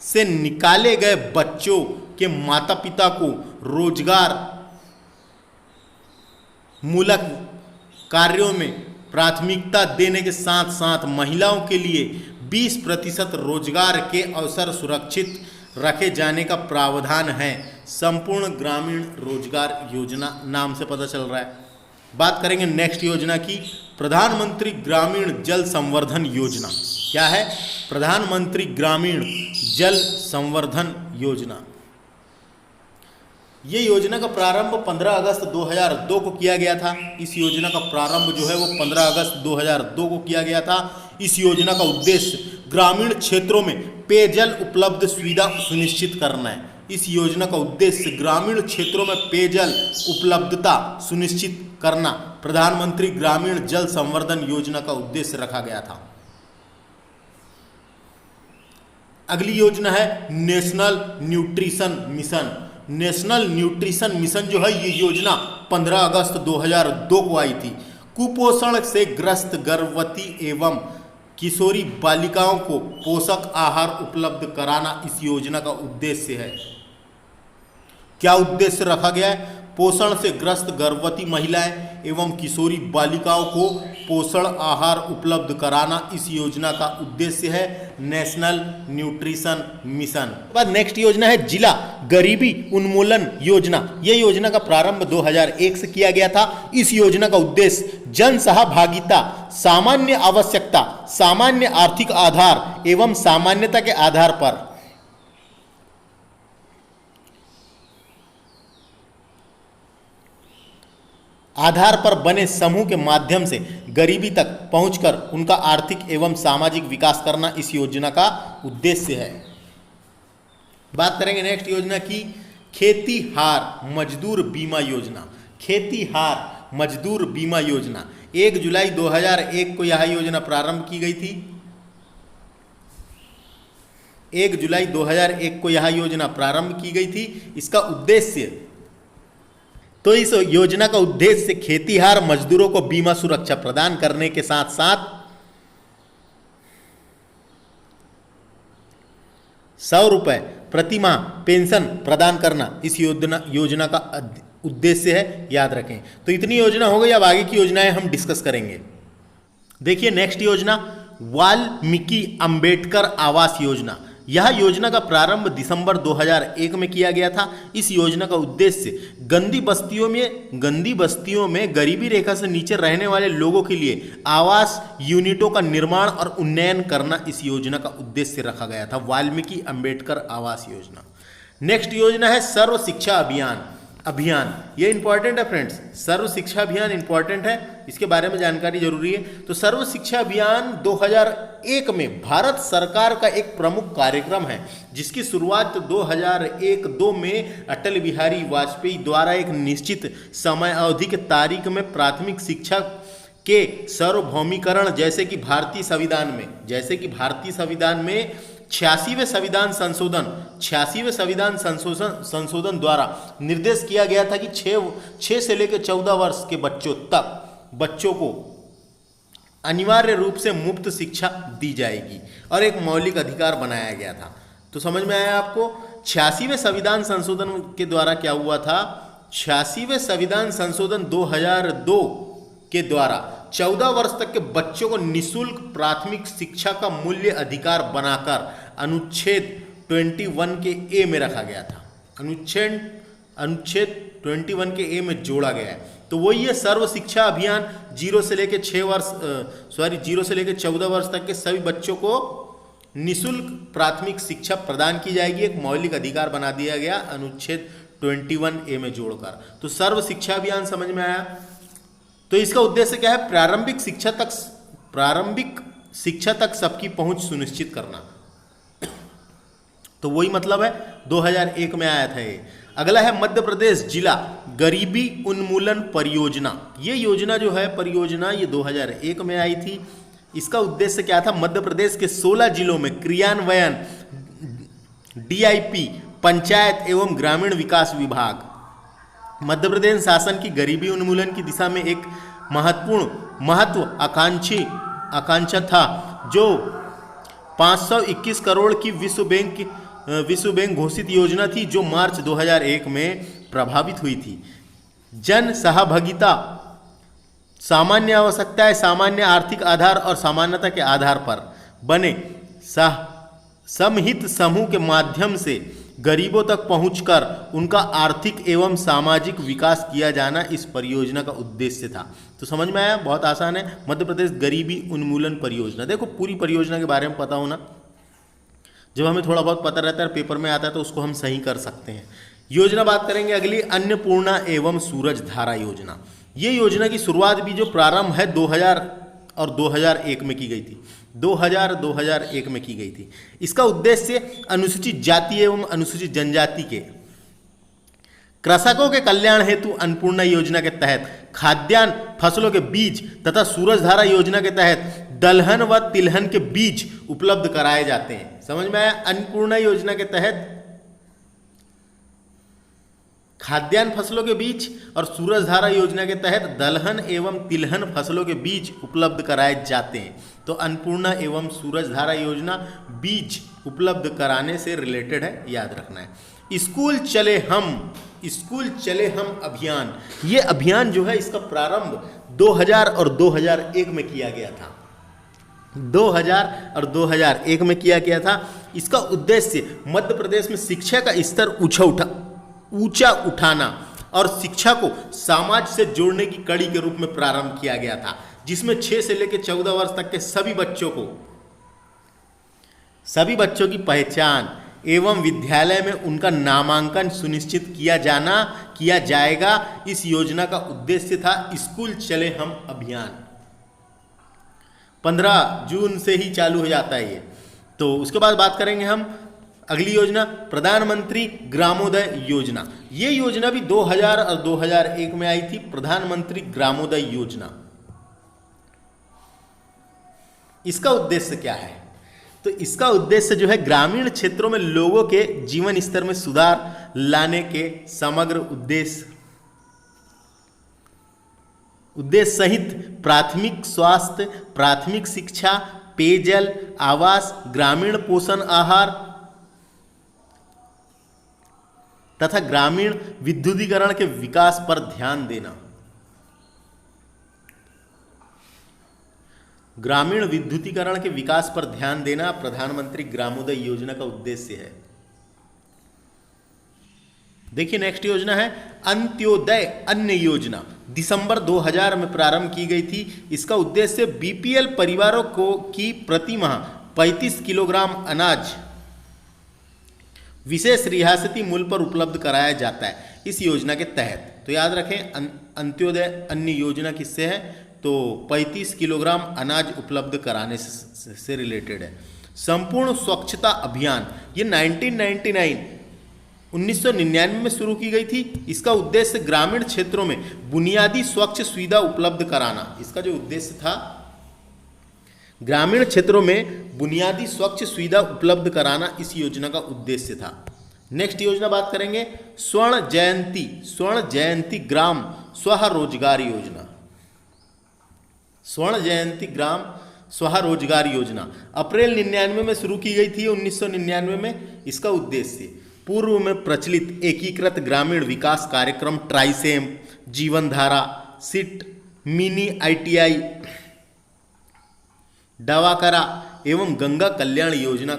से निकाले गए बच्चों के माता पिता को रोजगार मूलक कार्यों में प्राथमिकता देने के साथ साथ महिलाओं के लिए 20% रोजगार के अवसर सुरक्षित रखे जाने का प्रावधान है। संपूर्ण ग्रामीण रोजगार योजना नाम से पता चल रहा है। बात करेंगे नेक्स्ट योजना की, प्रधानमंत्री ग्रामीण जल संवर्धन योजना। क्या है? प्रधानमंत्री ग्रामीण जल संवर्धन योजना। ये योजना का प्रारंभ 15 अगस्त 2002 को किया गया था। इस योजना का प्रारंभ जो है वो 15 अगस्त 2002 को किया गया था। इस योजना का उद्देश्य ग्रामीण क्षेत्रों में पेयजल उपलब्ध सुविधा सुनिश्चित करना है। इस योजना का उद्देश्य ग्रामीण क्षेत्रों में पेयजल उपलब्धता सुनिश्चित करना प्रधानमंत्री ग्रामीण जल संवर्धन योजना का उद्देश्य रखा गया था। अगली योजना है national nutrition mission. National nutrition mission जो है ये योजना 15 अगस्त 2002 को आई थी। कुपोषण से ग्रस्त गर्भवती एवं किशोरी बालिकाओं को पोषक आहार उपलब्ध कराना इस योजना का उद्देश्य है। क्या उद्देश्य रखा गया है? पोषण से ग्रस्त गर्भवती महिलाएं एवं किशोरी बालिकाओं को पोषण आहार उपलब्ध कराना इस योजना का उद्देश्य है, नेशनल न्यूट्रिशन मिशन। बाद नेक्स्ट योजना है जिला गरीबी उन्मूलन योजना। यह योजना का प्रारंभ 2001 से किया गया था। इस योजना का उद्देश्य जन सहभागिता, सामान्य आवश्यकता, सामान्य आर्थिक आधार एवं सामान्यता के आधार पर बने समूह के माध्यम से गरीबी तक पहुंचकर उनका आर्थिक एवं सामाजिक विकास करना इस योजना का उद्देश्य है। बात करेंगे नेक्स्ट योजना की, खेतीहार मजदूर बीमा योजना। खेतीहार मजदूर बीमा योजना 1 जुलाई 2001 को यह योजना प्रारंभ की गई थी। 1 जुलाई 2001 को यह योजना प्रारंभ की गई थी। इसका उद्देश्य, तो इस योजना का उद्देश्य खेतीहार मजदूरों को बीमा सुरक्षा प्रदान करने के साथ साथ 100 रुपए प्रति माह पेंशन प्रदान करना इस योजना का उद्देश्य है, याद रखें। तो इतनी योजना हो गई, अब आगे की योजनाएं हम डिस्कस करेंगे। देखिए नेक्स्ट योजना, वाल्मीकि अंबेडकर आवास योजना। यह योजना का प्रारंभ दिसंबर 2001 में किया गया था। इस योजना का उद्देश्य गंदी बस्तियों में गरीबी रेखा से नीचे रहने वाले लोगों के लिए आवास यूनिटों का निर्माण और उन्नयन करना इस योजना का उद्देश्य रखा गया था, वाल्मीकि अंबेडकर आवास योजना। नेक्स्ट योजना है सर्व शिक्षा अभियान। ये इंपॉर्टेंट है फ्रेंड्स, सर्व शिक्षा अभियान इंपॉर्टेंट है, इसके बारे में जानकारी जरूरी है। तो सर्व शिक्षा अभियान 2001 में भारत सरकार का एक प्रमुख कार्यक्रम है, जिसकी शुरुआत 2001-2 में अटल बिहारी वाजपेयी द्वारा एक निश्चित समय अवधि के तारीख में प्राथमिक शिक्षा के सार्वभौमिकरण, जैसे कि भारतीय संविधान में 86वें संविधान संशोधन द्वारा निर्देश किया गया था कि 6 से लेकर 14 वर्ष के बच्चों को अनिवार्य रूप से मुफ्त शिक्षा दी जाएगी और एक मौलिक अधिकार बनाया गया था। तो समझ में आया आपको? 86वें संविधान संशोधन के द्वारा क्या हुआ था? 86वें संविधान संशोधन 2002 के द्वारा 14 वर्ष तक के बच्चों को निःशुल्क प्राथमिक शिक्षा का मूल्य अधिकार बनाकर अनुच्छेद 21 के ए में रखा गया था। अनुच्छेद 21 के ए में जोड़ा गया है। तो वही है सर्व शिक्षा अभियान। 0 से लेकर 14 वर्ष तक के सभी बच्चों को निःशुल्क प्राथमिक शिक्षा प्रदान की जाएगी, एक मौलिक अधिकार बना दिया गया अनुच्छेद 21 ए में जोड़कर। तो सर्व शिक्षा अभियान समझ में आया? तो इसका उद्देश्य क्या है? प्रारंभिक शिक्षा तक सबकी पहुंच सुनिश्चित करना। तो वही मतलब है, 2001 में आया था ये। अगला है मध्य प्रदेश जिला गरीबी उन्मूलन परियोजना। ये योजना जो है परियोजना, ये 2001 में आई थी। इसका उद्देश्य क्या था? मध्य प्रदेश के 16 जिलों में क्रियान्वयन DIP पंचायत एवं ग्रामीण विकास विभाग मध्य प्रदेश शासन की गरीबी उन्मूलन की दिशा में एक आकांक्षा था, जो 521 करोड़ की विश्व बैंक घोषित योजना थी, जो मार्च 2001 में प्रभावित हुई थी। जन सहभागिता, सामान्य आवश्यकताएं, सामान्य आर्थिक आधार और सामान्यता के आधार पर बने समहित समूह के माध्यम से गरीबों तक पहुंचकर उनका आर्थिक एवं सामाजिक विकास किया जाना इस परियोजना का उद्देश्य था। तो समझ में आया? बहुत आसान है। मध्य प्रदेश गरीबी उन्मूलन परियोजना। देखो पूरी परियोजना के बारे में पता होना, जब हमें थोड़ा बहुत पता रहता है, पेपर में आता है, तो उसको हम सही कर सकते हैं। योजना बात करेंगे अगली, अन्नपूर्णा एवं सूरज धारा योजना। ये योजना की शुरुआत भी जो प्रारंभ है 2000 और 2001 में की गई थी। 2001 में की गई थी। इसका उद्देश्य अनुसूचित जाति एवं अनुसूचित जनजाति के कृषकों के कल्याण हेतु अन्नपूर्णा योजना के तहत खाद्यान्न फसलों के बीज तथा सूरजधारा योजना के तहत दलहन व तिलहन के बीज उपलब्ध कराए जाते हैं। समझ में आया? अन्नपूर्णा योजना के तहत खाद्यान्न फसलों के बीज और सूरजधारा योजना के तहत दलहन एवं तिलहन फसलों के बीज उपलब्ध कराए जाते हैं। तो अन्नपूर्णा एवं सूरजधारा योजना बीज उपलब्ध कराने से रिलेटेड है, याद रखना है। स्कूल चले हम अभियान। ये अभियान जो है इसका प्रारंभ 2000 और 2001 में किया गया था। 2000 और 2001 में किया गया था। इसका उद्देश्य मध्य प्रदेश में शिक्षा का स्तर ऊंचा उठाना और शिक्षा को समाज से जोड़ने की कड़ी के रूप में प्रारंभ किया गया था, जिसमें 6 से लेकर 14 वर्ष तक के सभी बच्चों की पहचान एवं विद्यालय में उनका नामांकन सुनिश्चित किया जाएगा। इस योजना का उद्देश्य था स्कूल चले हम अभियान। 15 जून से ही चालू हो जाता है ये। तो उसके बाद बात करेंगे हम अगली योजना प्रधानमंत्री ग्रामोदय योजना। ये योजना भी 2000 और 2001 में आई थी, प्रधानमंत्री ग्रामोदय योजना। इसका उद्देश्य क्या है? तो इसका उद्देश्य जो है ग्रामीण क्षेत्रों में लोगों के जीवन स्तर में सुधार लाने के समग्र उद्देश्य सहित प्राथमिक स्वास्थ्य, प्राथमिक शिक्षा, पेयजल, आवास, ग्रामीण पोषण आहार तथा ग्रामीण विद्युतीकरण के विकास पर ध्यान देना। ग्रामीण विद्युतीकरण के विकास पर ध्यान देना प्रधानमंत्री ग्रामोदय योजना का उद्देश्य है। देखिए नेक्स्ट योजना है अंत्योदय अन्न योजना। दिसंबर 2000 में प्रारंभ की गई थी। इसका उद्देश्य बीपीएल परिवारों को की प्रति माह 35 किलोग्राम अनाज विशेष रियासती मूल्य पर उपलब्ध कराया जाता है इस योजना के तहत। तो याद रखें अंत्योदय अन्न योजना किससे है? तो 35 किलोग्राम अनाज उपलब्ध कराने से रिलेटेड है। संपूर्ण स्वच्छता अभियान ये 1999 में शुरू की गई थी। इसका उद्देश्य ग्रामीण क्षेत्रों में बुनियादी स्वच्छ सुविधा उपलब्ध कराना। इसका जो उद्देश्य था ग्रामीण क्षेत्रों में बुनियादी स्वच्छ सुविधा उपलब्ध कराना इस योजना का उद्देश्य था। नेक्स्ट योजना बात करेंगे स्वर्ण जयंती ग्राम स्वरोजगार योजना। स्वर्ण जयंती ग्राम स्वरोजगार योजना अप्रैल 99 में शुरू की गई थी, 1999 में। इसका उद्देश्य पूर्व में प्रचलित एकीकृत ग्रामीण विकास कार्यक्रम ट्राइसेम, जीवन धारा, सिट, मिनी ITI, डावाकरा एवं गंगा कल्याण योजना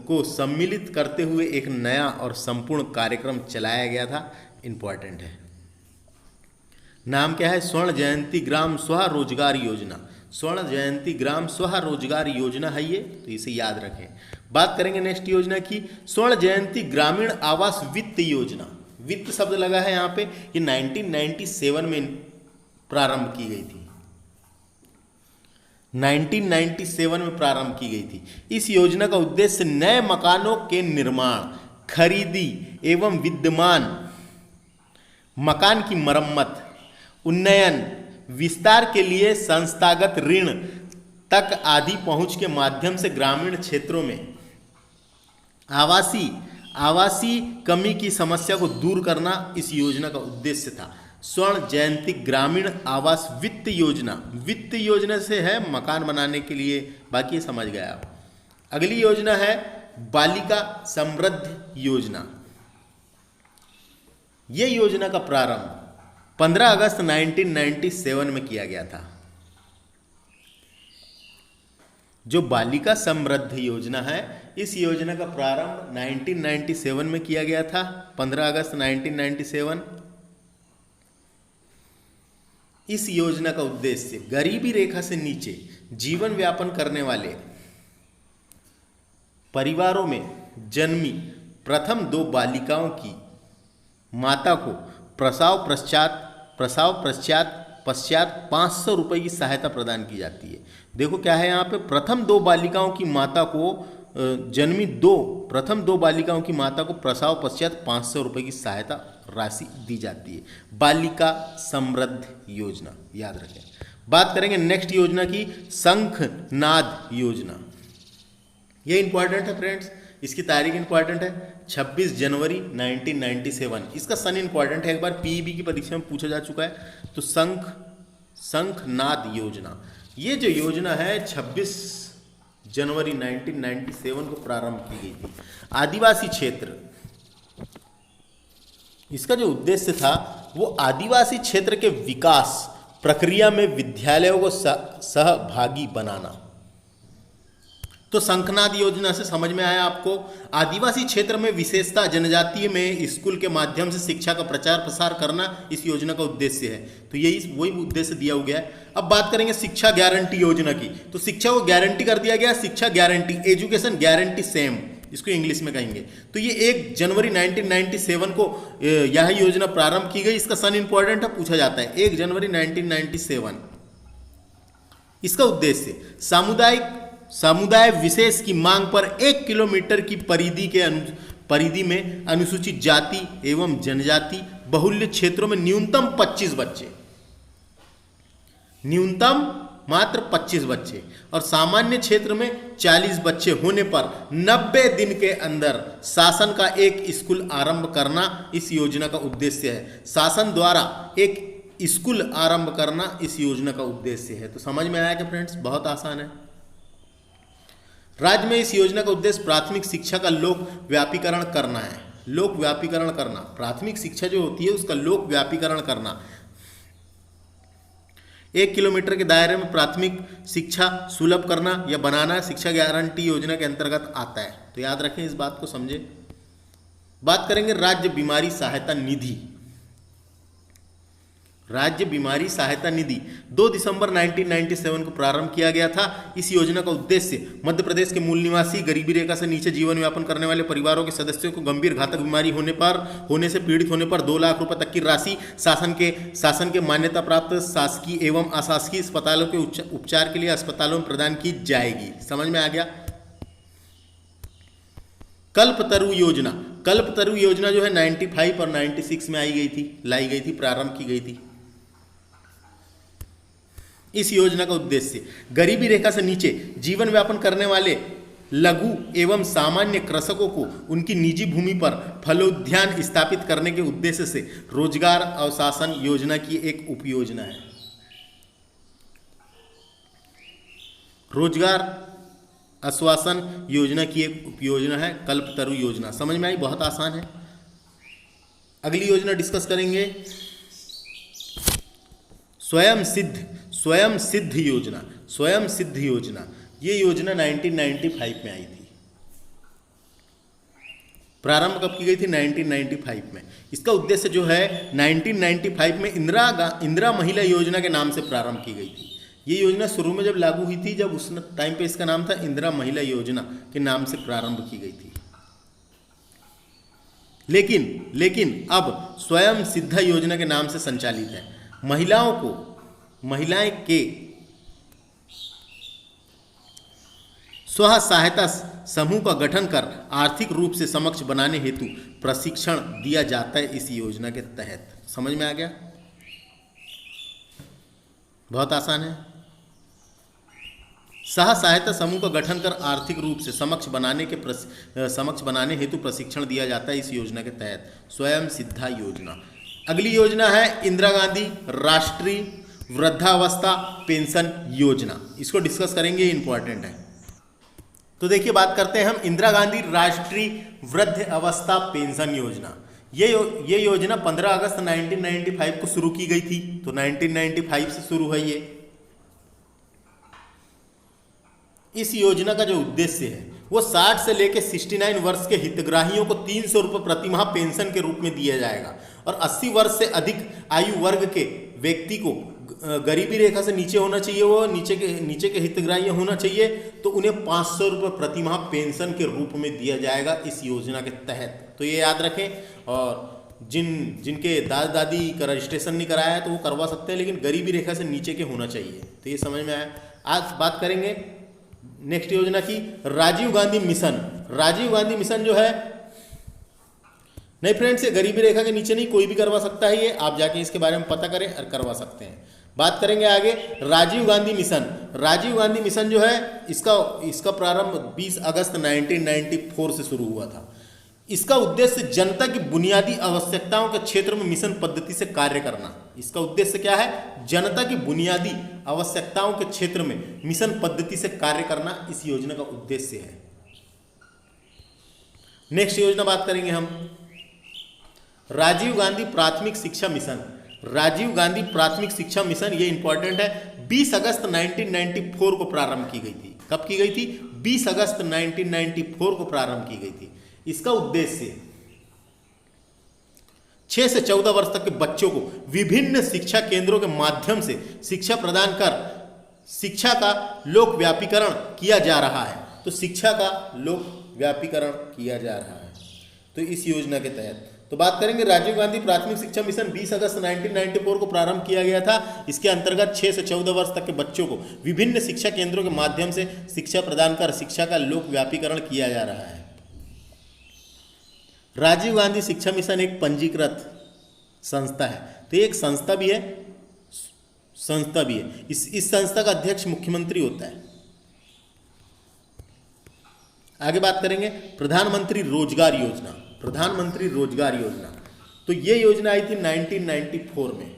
को सम्मिलित करते हुए एक नया और संपूर्ण कार्यक्रम चलाया गया था। इंपॉर्टेंट है। नाम क्या है? स्वर्ण जयंती ग्राम स्वरोजगार योजना। स्वर्ण जयंती ग्राम स्वरोजगार योजना है ये, तो इसे याद रखें। बात करेंगे नेक्स्ट योजना की स्वर्ण जयंती ग्रामीण आवास वित्त योजना। वित्त शब्द लगा है यहाँ पे। ये 1997 में प्रारंभ की गई थी। 1997 में प्रारंभ की गई थी। इस योजना का उद्देश्य नए मकानों के निर्माण, खरीदी एवं विद्यमान मकान की मरम्मत, उन्नयन, विस्तार के लिए संस्थागत ऋण तक आदि पहुंच के माध्यम से ग्रामीण क्षेत्रों में आवासीय कमी की समस्या को दूर करना इस योजना का उद्देश्य था। स्वर्ण जयंती ग्रामीण आवास वित्त योजना। वित्त योजना से है मकान बनाने के लिए, बाकी समझ गए आप। अगली योजना है बालिका समृद्ध योजना। यह योजना का प्रारंभ 15 अगस्त 1997 में किया गया था। जो बालिका समृद्ध योजना है, इस योजना का प्रारंभ 1997 में किया गया था, 15 अगस्त 1997। इस योजना का उद्देश्य गरीबी रेखा से नीचे जीवन व्यापन करने वाले परिवारों में जन्मी प्रथम 2 बालिकाओं की माता को प्रसव पश्चात 500 रुपये की सहायता प्रदान की जाती है। देखो क्या है यहाँ पे, प्रथम 2 बालिकाओं की माता को प्रथम 2 बालिकाओं की माता को प्रसव पश्चात 500 रुपये की सहायता राशि दी जाती है। बालिका समृद्ध योजना याद रखें। बात करेंगे नेक्स्ट योजना की शंखनाद योजना। ये इंपॉर्टेंट है फ्रेंड्स, इसकी तारीख इंपॉर्टेंट है 26 जनवरी 1997। इसका सन इंपॉर्टेंट है, एक बार पीईबी की परीक्षा में पूछा जा चुका है। तो शंखनाद योजना, ये जो योजना है 26 जनवरी 1997 को प्रारंभ की गई थी। आदिवासी क्षेत्र, इसका जो उद्देश्य था वो आदिवासी क्षेत्र के विकास प्रक्रिया में विद्यालयों को सहभागी बनाना। तो शंखनाद योजना से समझ में आया आपको, आदिवासी क्षेत्र में विशेषता जनजातीय में स्कूल के माध्यम से शिक्षा का प्रचार प्रसार करना इस योजना का उद्देश्य है। तो यही वही उद्देश्य दिया हुआ है। अब बात करेंगे शिक्षा गारंटी योजना की। तो शिक्षा को गारंटी कर दिया गया, शिक्षा गारंटी, एजुकेशन गारंटी सेम, इसको इंग्लिश में कहेंगे। तो ये 1 जनवरी 1997 को यह योजना प्रारंभ की गई। इसका सन इंपॉर्टेंट है, पूछा जाता है 1 जनवरी 1997। इसका उद्देश्य सामुदायिक समुदाय विशेष की मांग पर 1 किलोमीटर की परिधि में अनुसूचित जाति एवं जनजाति बहुल्य क्षेत्रों में न्यूनतम 25 बच्चे, न्यूनतम मात्र 25 बच्चे और सामान्य क्षेत्र में 40 बच्चे होने पर 90 दिन के अंदर शासन का एक स्कूल आरंभ करना इस योजना का उद्देश्य है। शासन द्वारा एक स्कूल आरंभ करना इस योजना का उद्देश्य है। तो समझ में आया कि फ्रेंड्स, बहुत आसान है। राज्य में इस योजना का उद्देश्य प्राथमिक शिक्षा का लोक व्यापीकरण करना है। लोक व्यापीकरण करना, प्राथमिक शिक्षा जो होती है उसका लोक व्यापीकरण करना। 1 किलोमीटर के दायरे में प्राथमिक शिक्षा सुलभ करना या बनाना शिक्षा गारंटी योजना के अंतर्गत आता है। तो याद रखें, इस बात को समझें। बात करेंगे राज्य बीमारी सहायता निधि। राज्य बीमारी सहायता निधि 2 दिसंबर 1997 को प्रारंभ किया गया था। इस योजना का उद्देश्य मध्य प्रदेश के मूल निवासी गरीबी रेखा से नीचे जीवन यापन करने वाले परिवारों के सदस्यों को गंभीर घातक बीमारी होने से पीड़ित होने पर 2 लाख रुपए तक की राशि शासन के मान्यता प्राप्त शासकीय एवं अशासकीय अस्पतालों के उपचार के लिए अस्पतालों में प्रदान की जाएगी। समझ में आ गया। कल्पतरु योजना, कल्पतरु योजना जो है 95 और 96 में लाई गई थी, प्रारंभ की गई थी। इस योजना का उद्देश्य गरीबी रेखा से नीचे जीवन व्यापन करने वाले लघु एवं सामान्य कृषकों को उनकी निजी भूमि पर फलोद्यान स्थापित करने के उद्देश्य से रोजगार अवशासन योजना की एक उपयोजना है। रोजगार आश्वासन योजना की एक उपयोजना है कल्पतरु योजना। समझ में आई, बहुत आसान है। अगली योजना डिस्कस करेंगे स्वयं सिद्ध योजना। स्वयं सिद्ध योजना, ये योजना 1995 में आई थी। प्रारंभ कब की गई थी? 1995 में। इसका उद्देश्य जो है 1995 में इंदिरा महिला योजना के नाम से प्रारंभ की गई थी। ये योजना शुरू में जब लागू हुई थी, जब उस टाइम पे इसका नाम था इंदिरा महिला योजना के नाम से प्रारंभ की गई थी। लेकिन अब स्वयं सिद्धा योजना के नाम से संचालित है। महिलाएं के स्व सहायता समूह का गठन कर आर्थिक रूप से सक्षम बनाने हेतु प्रशिक्षण दिया जाता है इस योजना के तहत। समझ में आ गया? बहुत आसान है। सह सहायता समूह का गठन कर आर्थिक रूप से सक्षम बनाने हेतु प्रशिक्षण दिया जाता है इस योजना के तहत। स्वयं सिद्धा योजना। अगली योजना है इंदिरा गांधी राष्ट्रीय वृद्धावस्था पेंशन योजना। इसको डिस्कस करेंगे, इंपॉर्टेंट है। तो देखिए, बात करते हैं हम इंदिरा गांधी राष्ट्रीय वृद्धावस्था पेंशन योजना। ये योजना 15 अगस्त 1995 को शुरू की गई थी। तो 1995 से शुरू है ये। इस योजना का जो उद्देश्य है वो 60 से लेकर 69 वर्ष के हितग्राहियों को 300 रुपये प्रतिमाह पेंशन के रूप में दिया जाएगा और 80 वर्ष से अधिक आयु वर्ग के व्यक्ति को गरीबी रेखा से नीचे होना चाहिए, वो नीचे के हितग्राही होना चाहिए, तो उन्हें 500 रुपये प्रतिमाह पेंशन के रूप में दिया जाएगा इस योजना के तहत। तो ये याद रखें। और जिनके दादा दादी का रजिस्ट्रेशन नहीं कराया है तो वो करवा सकते हैं, लेकिन गरीबी रेखा से नीचे के होना चाहिए। तो ये समझ में आया। आज बात करेंगे नेक्स्ट योजना की, राजीव गांधी मिशन। राजीव गांधी मिशन जो है, नहीं फ्रेंड्स, ये गरीबी रेखा के नीचे नहीं, कोई भी करवा सकता है। ये आप जाके इसके बारे में पता करें और करवा सकते हैं। बात करेंगे आगे राजीव गांधी मिशन। राजीव गांधी मिशन जो है, इसका प्रारंभ 20 अगस्त 1994 से शुरू हुआ था। इसका उद्देश्य जनता की बुनियादी आवश्यकताओं के क्षेत्र में मिशन पद्धति से कार्य करना। इसका उद्देश्य क्या है? जनता की बुनियादी आवश्यकताओं के क्षेत्र में मिशन पद्धति से कार्य करना इस योजना का उद्देश्य है। नेक्स्ट योजना बात करेंगे हम राजीव गांधी प्राथमिक शिक्षा मिशन। राजीव गांधी प्राथमिक शिक्षा मिशन, ये इंपॉर्टेंट है। 20 अगस्त 1994 को प्रारंभ की गई थी। कब की गई थी? 20 अगस्त 1994 को प्रारंभ की गई थी। इसका उद्देश्य 6 से 14 वर्ष तक के बच्चों को विभिन्न शिक्षा केंद्रों के माध्यम से शिक्षा प्रदान कर शिक्षा का लोक व्यापीकरण किया जा रहा है। तो शिक्षा का लोक व्यापीकरण किया जा रहा है। तो इस योजना के तहत तो बात करेंगे राजीव गांधी प्राथमिक शिक्षा मिशन 20 अगस्त 1994 को प्रारंभ किया गया था। इसके अंतर्गत 6 से 14 वर्ष तक के बच्चों को विभिन्न शिक्षा केंद्रों के माध्यम से शिक्षा प्रदान कर शिक्षा का लोक व्यापीकरण किया जा रहा है। राजीव गांधी शिक्षा मिशन एक पंजीकृत संस्था है, तो एक संस्था भी है, इस संस्था का अध्यक्ष मुख्यमंत्री होता है। आगे बात करेंगे प्रधानमंत्री रोजगार योजना। प्रधानमंत्री रोजगार योजना, तो ये योजना आई थी 1994 में।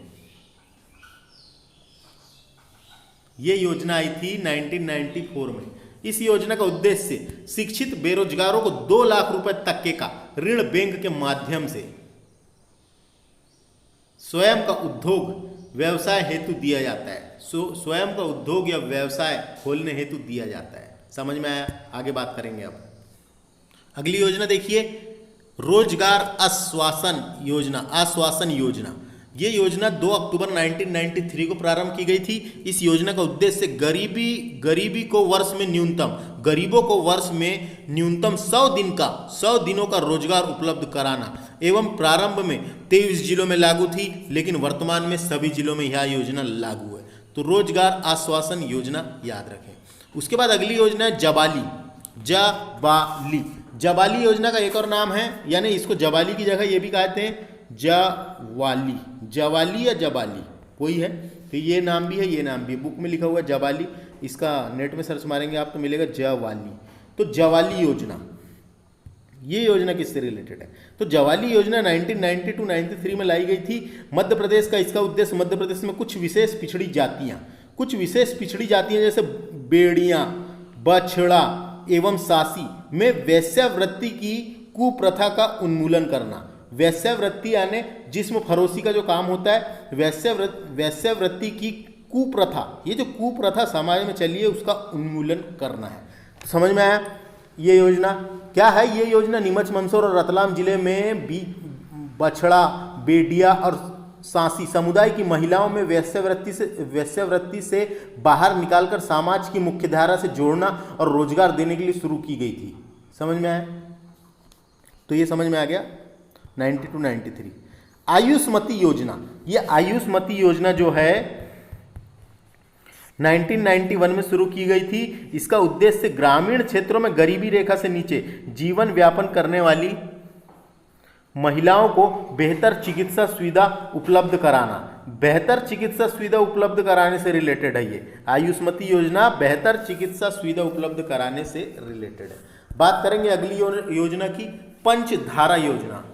ये योजना आई थी 1994 में। इस योजना का उद्देश्य शिक्षित बेरोजगारों को 2 लाख रुपए तक के का ऋण बैंक के माध्यम से स्वयं का उद्योग व्यवसाय हेतु दिया जाता है। स्वयं का उद्योग या व्यवसाय खोलने हेतु दिया जाता है। समझ में आया? आगे बात करेंगे। अब अगली योजना देखिए, रोजगार आश्वासन योजना। ये योजना 2 अक्टूबर 1993 को प्रारंभ की गई थी। इस योजना का उद्देश्य गरीबों को वर्ष में न्यूनतम 100 दिनों का रोजगार उपलब्ध कराना एवं प्रारंभ में 23 जिलों में लागू थी, लेकिन वर्तमान में सभी जिलों में यह योजना लागू है। तो रोजगार आश्वासन योजना याद रखें। उसके बाद अगली योजना है जबाली योजना का एक और नाम है, यानी इसको जबाली की जगह ये भी कहते हैं जवाली या जबाली कोई है। तो ये नाम भी है, ये नाम भी है। बुक में लिखा हुआ है जबाली, इसका नेट में सर्च मारेंगे आप तो मिलेगा जवाली। तो जवाली योजना, ये योजना किससे रिलेटेड है? तो जवाली योजना 1992-93 में लाई गई थी। मध्य प्रदेश का इसका उद्देश्य मध्य प्रदेश में कुछ विशेष पिछड़ी जातियां जैसे बेड़ियां, बछड़ा एवं सासी में वेश्यावृत्ति की कुप्रथा का उन्मूलन करना। वेश्यावृत्ति यानी जिस्म फरोशी का जो काम होता है, वेश्यावृत्ति की कुप्रथा, ये जो कुप्रथा समाज में चली है उसका उन्मूलन करना है। तो समझ में आया? ये योजना क्या है? ये योजना नीमच, मंदसौर और रतलाम जिले में बछड़ा, बेडिया और सांसी समुदाय की महिलाओं में वेश्यावृत्ति से बाहर निकालकर समाज की मुख्यधारा से जोड़ना और रोजगार देने के लिए शुरू की गई थी। समझ में आया? तो ये समझ में आ गया 92-93। आयुष्मती योजना, ये आयुष्मती योजना जो है 1991 में शुरू की गई थी। इसका उद्देश्य ग्रामीण क्षेत्रों में गरीबी रेखा से नीचे जीवन व्यापन करने वाली महिलाओं को बेहतर चिकित्सा सुविधा उपलब्ध कराना। बेहतर चिकित्सा सुविधा उपलब्ध कराने से रिलेटेड है ये आयुष्मती योजना, बेहतर चिकित्सा सुविधा उपलब्ध कराने से रिलेटेड है। बात करेंगे अगली योजना की, पंचधारा योजना।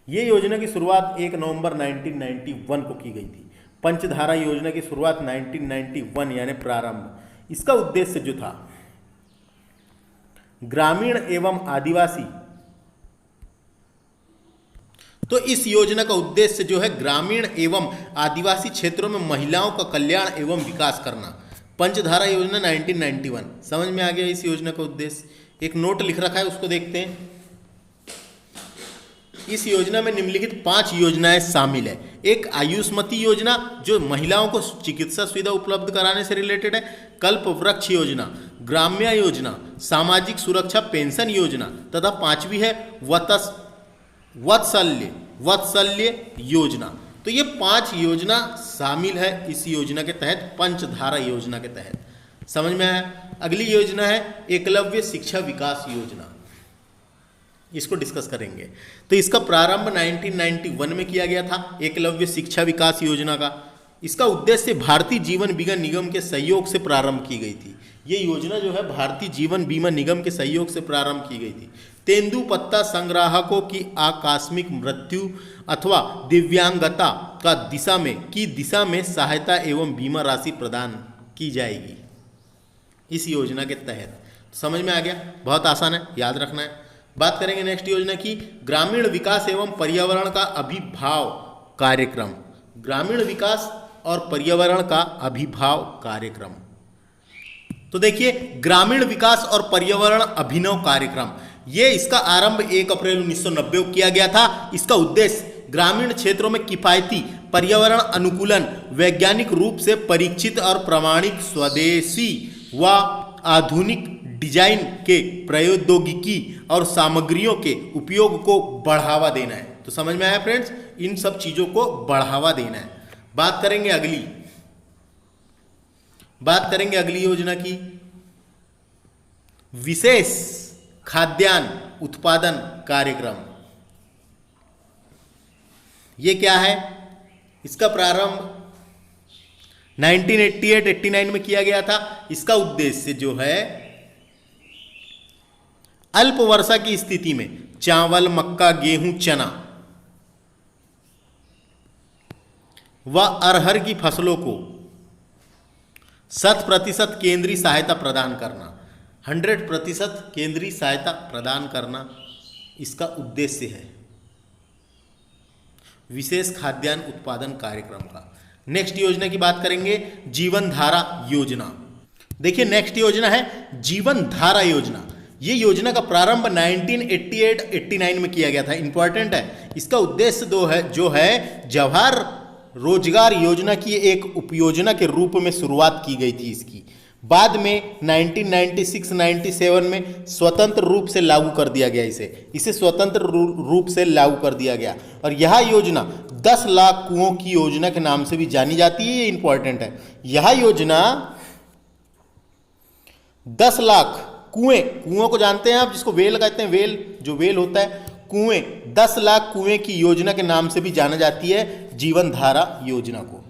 ये योजना की शुरुआत 1 नवंबर 1991 को की गई थी। पंचधारा योजना की शुरुआत 1991 यानी प्रारंभ। इसका उद्देश्य जो था ग्रामीण एवं आदिवासी, तो इस योजना का उद्देश्य जो है ग्रामीण एवं आदिवासी क्षेत्रों में महिलाओं का कल्याण एवं विकास करना। पंचधारा योजना 1991। समझ में आ गया इस योजना का उद्देश्य? एक नोट लिख रखा है, उसको देखते हैं। इस योजना में निम्नलिखित 5 योजनाएं शामिल है। एक आयुष्मती योजना जो महिलाओं को चिकित्सा सुविधा उपलब्ध कराने से रिलेटेड है। कल्प वृक्ष योजना, ग्राम्य योजना, सामाजिक सुरक्षा पेंशन योजना तथा 5वीं है वात्सल्य योजना। तो ये 5 योजना शामिल है इस योजना के तहत, पंचधारा योजना के तहत। समझ में आया? अगली योजना है एकलव्य शिक्षा विकास योजना। इसको डिस्कस करेंगे। तो इसका प्रारंभ 1991 में किया गया था, एकलव्य शिक्षा विकास योजना का। इसका उद्देश्य भारतीय जीवन बीमा निगम के सहयोग से प्रारंभ की गई थी। ये योजना जो है भारतीय जीवन बीमा निगम के सहयोग से प्रारंभ की गई थी। तेंदुपत्ता संग्राहकों की आकस्मिक मृत्यु अथवा दिव्यांगता का दिशा में सहायता एवं बीमा राशि प्रदान की जाएगी इस योजना के तहत। समझ में आ गया? बहुत आसान है, याद रखना है। बात करेंगे नेक्स्ट योजना की, ग्रामीण विकास एवं पर्यावरण का अभिभाव कार्यक्रम। ग्रामीण विकास और पर्यावरण का अभिभाव कार्यक्रम। तो देखिए, ग्रामीण विकास और पर्यावरण अभिनव कार्यक्रम, ये इसका आरंभ 1 अप्रैल 1990 को किया गया था। इसका उद्देश्य ग्रामीण क्षेत्रों में किफायती पर्यावरण अनुकूलन, वैज्ञानिक रूप से परीक्षित और प्रमाणिक स्वदेशी व आधुनिक डिजाइन के प्रौद्योगिकी और सामग्रियों के उपयोग को बढ़ावा देना है। तो समझ में आया फ्रेंड्स, इन सब चीजों को बढ़ावा देना है। बात करेंगे अगली योजना की, विशेष खाद्यान्न उत्पादन कार्यक्रम। ये क्या है? इसका प्रारंभ 1988-89 में किया गया था। इसका उद्देश्य जो है अल्प वर्षा की स्थिति में चावल, मक्का, गेहूं, चना व अरहर की फसलों को 100% केंद्रीय सहायता प्रदान करना, 100% केंद्रीय सहायता प्रदान करना इसका उद्देश्य है विशेष खाद्यान्न उत्पादन कार्यक्रम का। नेक्स्ट योजना की बात करेंगे, जीवन धारा योजना। देखिए नेक्स्ट योजना है जीवन धारा योजना। ये योजना का प्रारंभ 1988-89 में किया गया था। इंपॉर्टेंट है। इसका उद्देश्य जो है जवाहर रोजगार योजना की एक उपयोजना के रूप में शुरुआत की गई थी इसकी। बाद में 1996-97 में स्वतंत्र रूप से लागू कर दिया गया। इसे स्वतंत्र रूप से लागू कर दिया गया और यह योजना 10 लाख कुओं की योजना के नाम से भी जानी जाती है। ये इंपॉर्टेंट है। यह योजना 10 लाख कुएं को जानते हैं आप, जिसको वेल कहते हैं, वेल जो वेल होता है, कुएं 10 लाख कुएं की योजना के नाम से भी जाना जाती है जीवन धारा योजना को।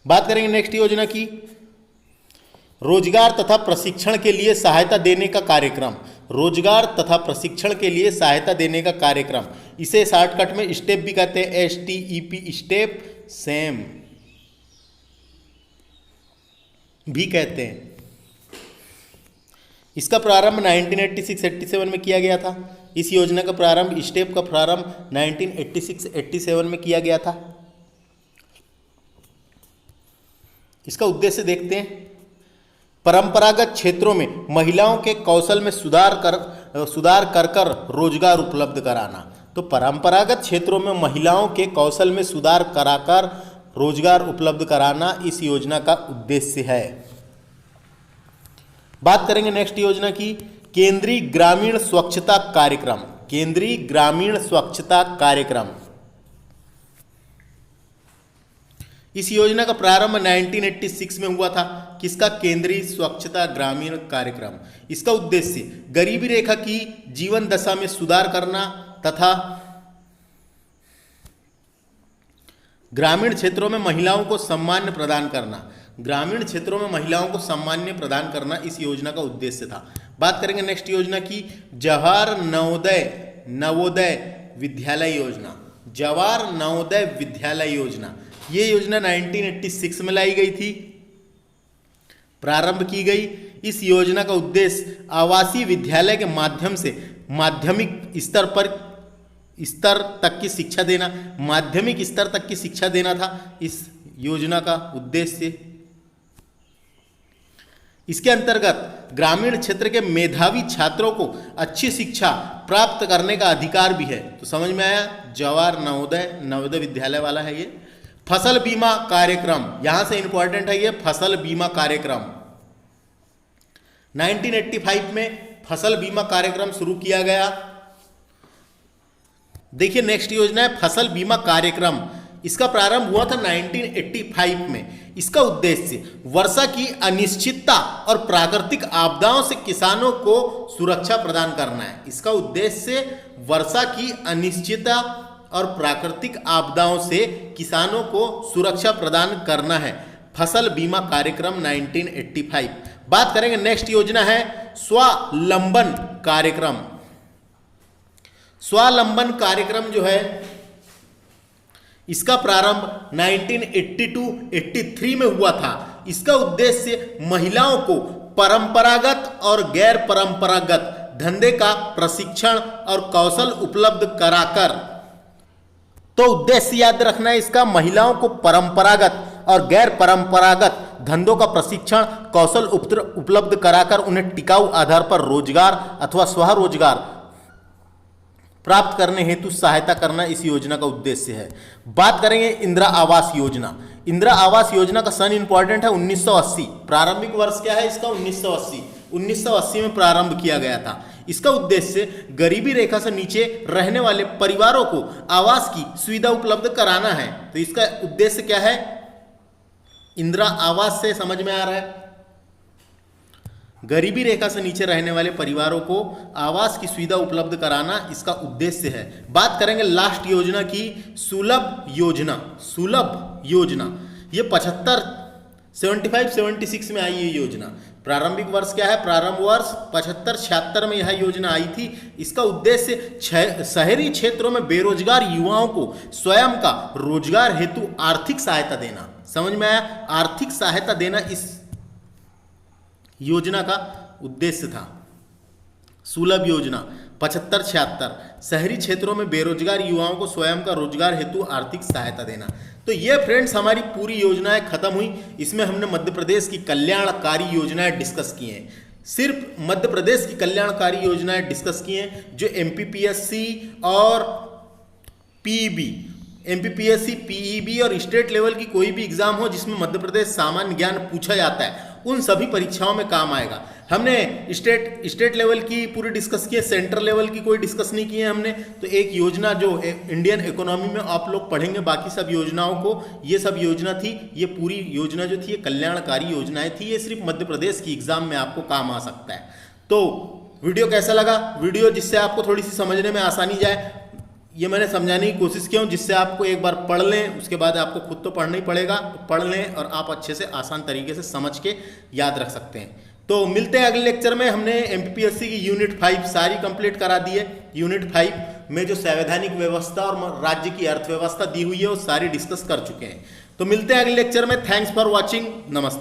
बात करेंगे नेक्स्ट योजना की, रोजगार तथा प्रशिक्षण के लिए सहायता देने का कार्यक्रम। रोजगार तथा प्रशिक्षण के लिए सहायता देने का कार्यक्रम, इसे शॉर्टकट में स्टेप भी कहते हैं, STEP, स्टेप सेम भी कहते हैं। इसका प्रारंभ 1986-87 में किया गया था। इस योजना का प्रारंभ, स्टेप का प्रारंभ 1986-87 में किया गया था। इसका उद्देश्य देखते हैं, परंपरागत क्षेत्रों में महिलाओं के कौशल में सुधार कर रोजगार उपलब्ध कराना। तो परंपरागत क्षेत्रों में महिलाओं के कौशल में सुधार कराकर रोजगार उपलब्ध कराना इस योजना का उद्देश्य है। बात करेंगे नेक्स्ट योजना की, केंद्रीय ग्रामीण स्वच्छता कार्यक्रम। केंद्रीय ग्रामीण स्वच्छता कार्यक्रम, इस योजना का प्रारंभ 1986 में हुआ था। किसका? केंद्रीय स्वच्छता ग्रामीण कार्यक्रम। इसका उद्देश्य गरीबी रेखा की जीवन दशा में सुधार करना तथा ग्रामीण क्षेत्रों में महिलाओं को सम्मान प्रदान करना। ग्रामीण क्षेत्रों में महिलाओं को सम्मान प्रदान करना इस योजना का उद्देश्य था। बात करेंगे नेक्स्ट योजना की, जवाहर नवोदय विद्यालय योजना। जवाहर नवोदय विद्यालय योजना, ये योजना 1986 में लाई गई थी, प्रारंभ की गई। इस योजना का उद्देश्य आवासीय विद्यालय के माध्यम से माध्यमिक स्तर तक की शिक्षा देना, माध्यमिक स्तर तक की शिक्षा देना था इस योजना का उद्देश्य। इसके अंतर्गत ग्रामीण क्षेत्र के मेधावी छात्रों को अच्छी शिक्षा प्राप्त करने का अधिकार भी है। तो समझ में आया, जवाहर नवोदय विद्यालय वाला है ये। फसल बीमा कार्यक्रम, यहां से इंपॉर्टेंट है ये फसल बीमा कार्यक्रम। 1985 में फसल बीमा कार्यक्रम शुरू किया गया। देखिए नेक्स्ट योजना है फसल बीमा कार्यक्रम। इसका प्रारंभ हुआ था 1985 में। इसका उद्देश्य वर्षा की अनिश्चितता और प्राकृतिक आपदाओं से किसानों को सुरक्षा प्रदान करना है। इसका उद्देश्य वर्षा की अनिश्चितता और प्राकृतिक आपदाओं से किसानों को सुरक्षा प्रदान करना है। फसल बीमा कार्यक्रम 1985। बात करेंगे नेक्स्ट योजना है स्वावलंबन कार्यक्रम। स्वावलंबन कार्यक्रम जो है इसका प्रारंभ 1982-83 में हुआ था। इसका उद्देश्य महिलाओं को परंपरागत और गैर परंपरागत धंधे का प्रशिक्षण और कौशल उपलब्ध कराकर, तो उद्देश्य याद रखना है इसका, महिलाओं को परंपरागत और गैर परंपरागत धंधों का प्रशिक्षण कौशल उपलब्ध कराकर उन्हें टिकाऊ आधार पर रोजगार अथवा स्वरोजगार प्राप्त करने हेतु सहायता करना इस योजना का उद्देश्य है। बात करेंगे इंदिरा आवास योजना। इंदिरा आवास योजना का सन इंपॉर्टेंट है 1980। प्रारंभिक वर्ष क्या है इसका? 1980। 1980 में प्रारंभ किया गया था। इसका उद्देश्य गरीबी रेखा से नीचे रहने वाले परिवारों को आवास की सुविधा उपलब्ध कराना है। तो इसका उद्देश्य क्या है? इंदिरा आवास से समझ में आ रहा है, गरीबी रेखा से नीचे रहने वाले परिवारों को आवास की सुविधा उपलब्ध कराना इसका उद्देश्य है। बात करेंगे लास्ट योजना की, सुलभ योजना। सुलभ योजना ये 75-76 में आई ये योजना। प्रारंभिक वर्ष क्या है? प्रारंभ वर्ष 75-76 में यह योजना आई थी। इसका उद्देश्य शहरी क्षेत्रों में बेरोजगार युवाओं को स्वयं का रोजगार हेतु आर्थिक सहायता देना। समझ में आया? आर्थिक सहायता देना इस योजना का उद्देश्य था। सुलभ योजना 75-76 शहरी क्षेत्रों में बेरोजगार युवाओं को स्वयं का रोजगार हेतु आर्थिक सहायता देना। तो ये फ्रेंड्स हमारी पूरी योजनाएं खत्म हुई। इसमें हमने मध्य प्रदेश की कल्याणकारी योजनाएं डिस्कस की हैं। सिर्फ मध्य प्रदेश की कल्याणकारी योजनाएं डिस्कस की हैं। जो एमपीपीएससी और पीईबी, एमपीपीएससी, पीईबी और स्टेट लेवल की कोई भी एग्जाम हो जिसमें मध्य प्रदेश सामान्य ज्ञान पूछा जाता है, उन सभी परीक्षाओं में काम आएगा। हमने स्टेट लेवल की पूरी डिस्कस की है, सेंट्रल लेवल की कोई डिस्कस नहीं की है हमने। तो एक योजना जो इंडियन इकोनॉमी में आप लोग पढ़ेंगे बाकी सब योजनाओं को, ये सब योजना थी। ये पूरी योजना जो थी ये कल्याणकारी योजनाएं थी। ये सिर्फ मध्य प्रदेश की एग्जाम में आपको काम आ सकता है। तो वीडियो कैसा लगा? वीडियो जिससे आपको थोड़ी सी समझने में आसानी जाए, ये मैंने समझाने की कोशिश किया हूँ, जिससे आपको एक बार पढ़ लें, उसके बाद आपको खुद तो पढ़ना ही पड़ेगा, तो पढ़ लें और आप अच्छे से आसान तरीके से समझ के याद रख सकते हैं। तो मिलते हैं अगले लेक्चर में। हमने एमपीपीएससी की यूनिट 5 सारी कंप्लीट करा दी है। यूनिट 5 में जो संवैधानिक व्यवस्था और राज्य की अर्थव्यवस्था दी हुई है वो सारी डिस्कस कर चुके हैं। तो मिलते हैं अगले लेक्चर में। Thanks for watching. नमस्ते।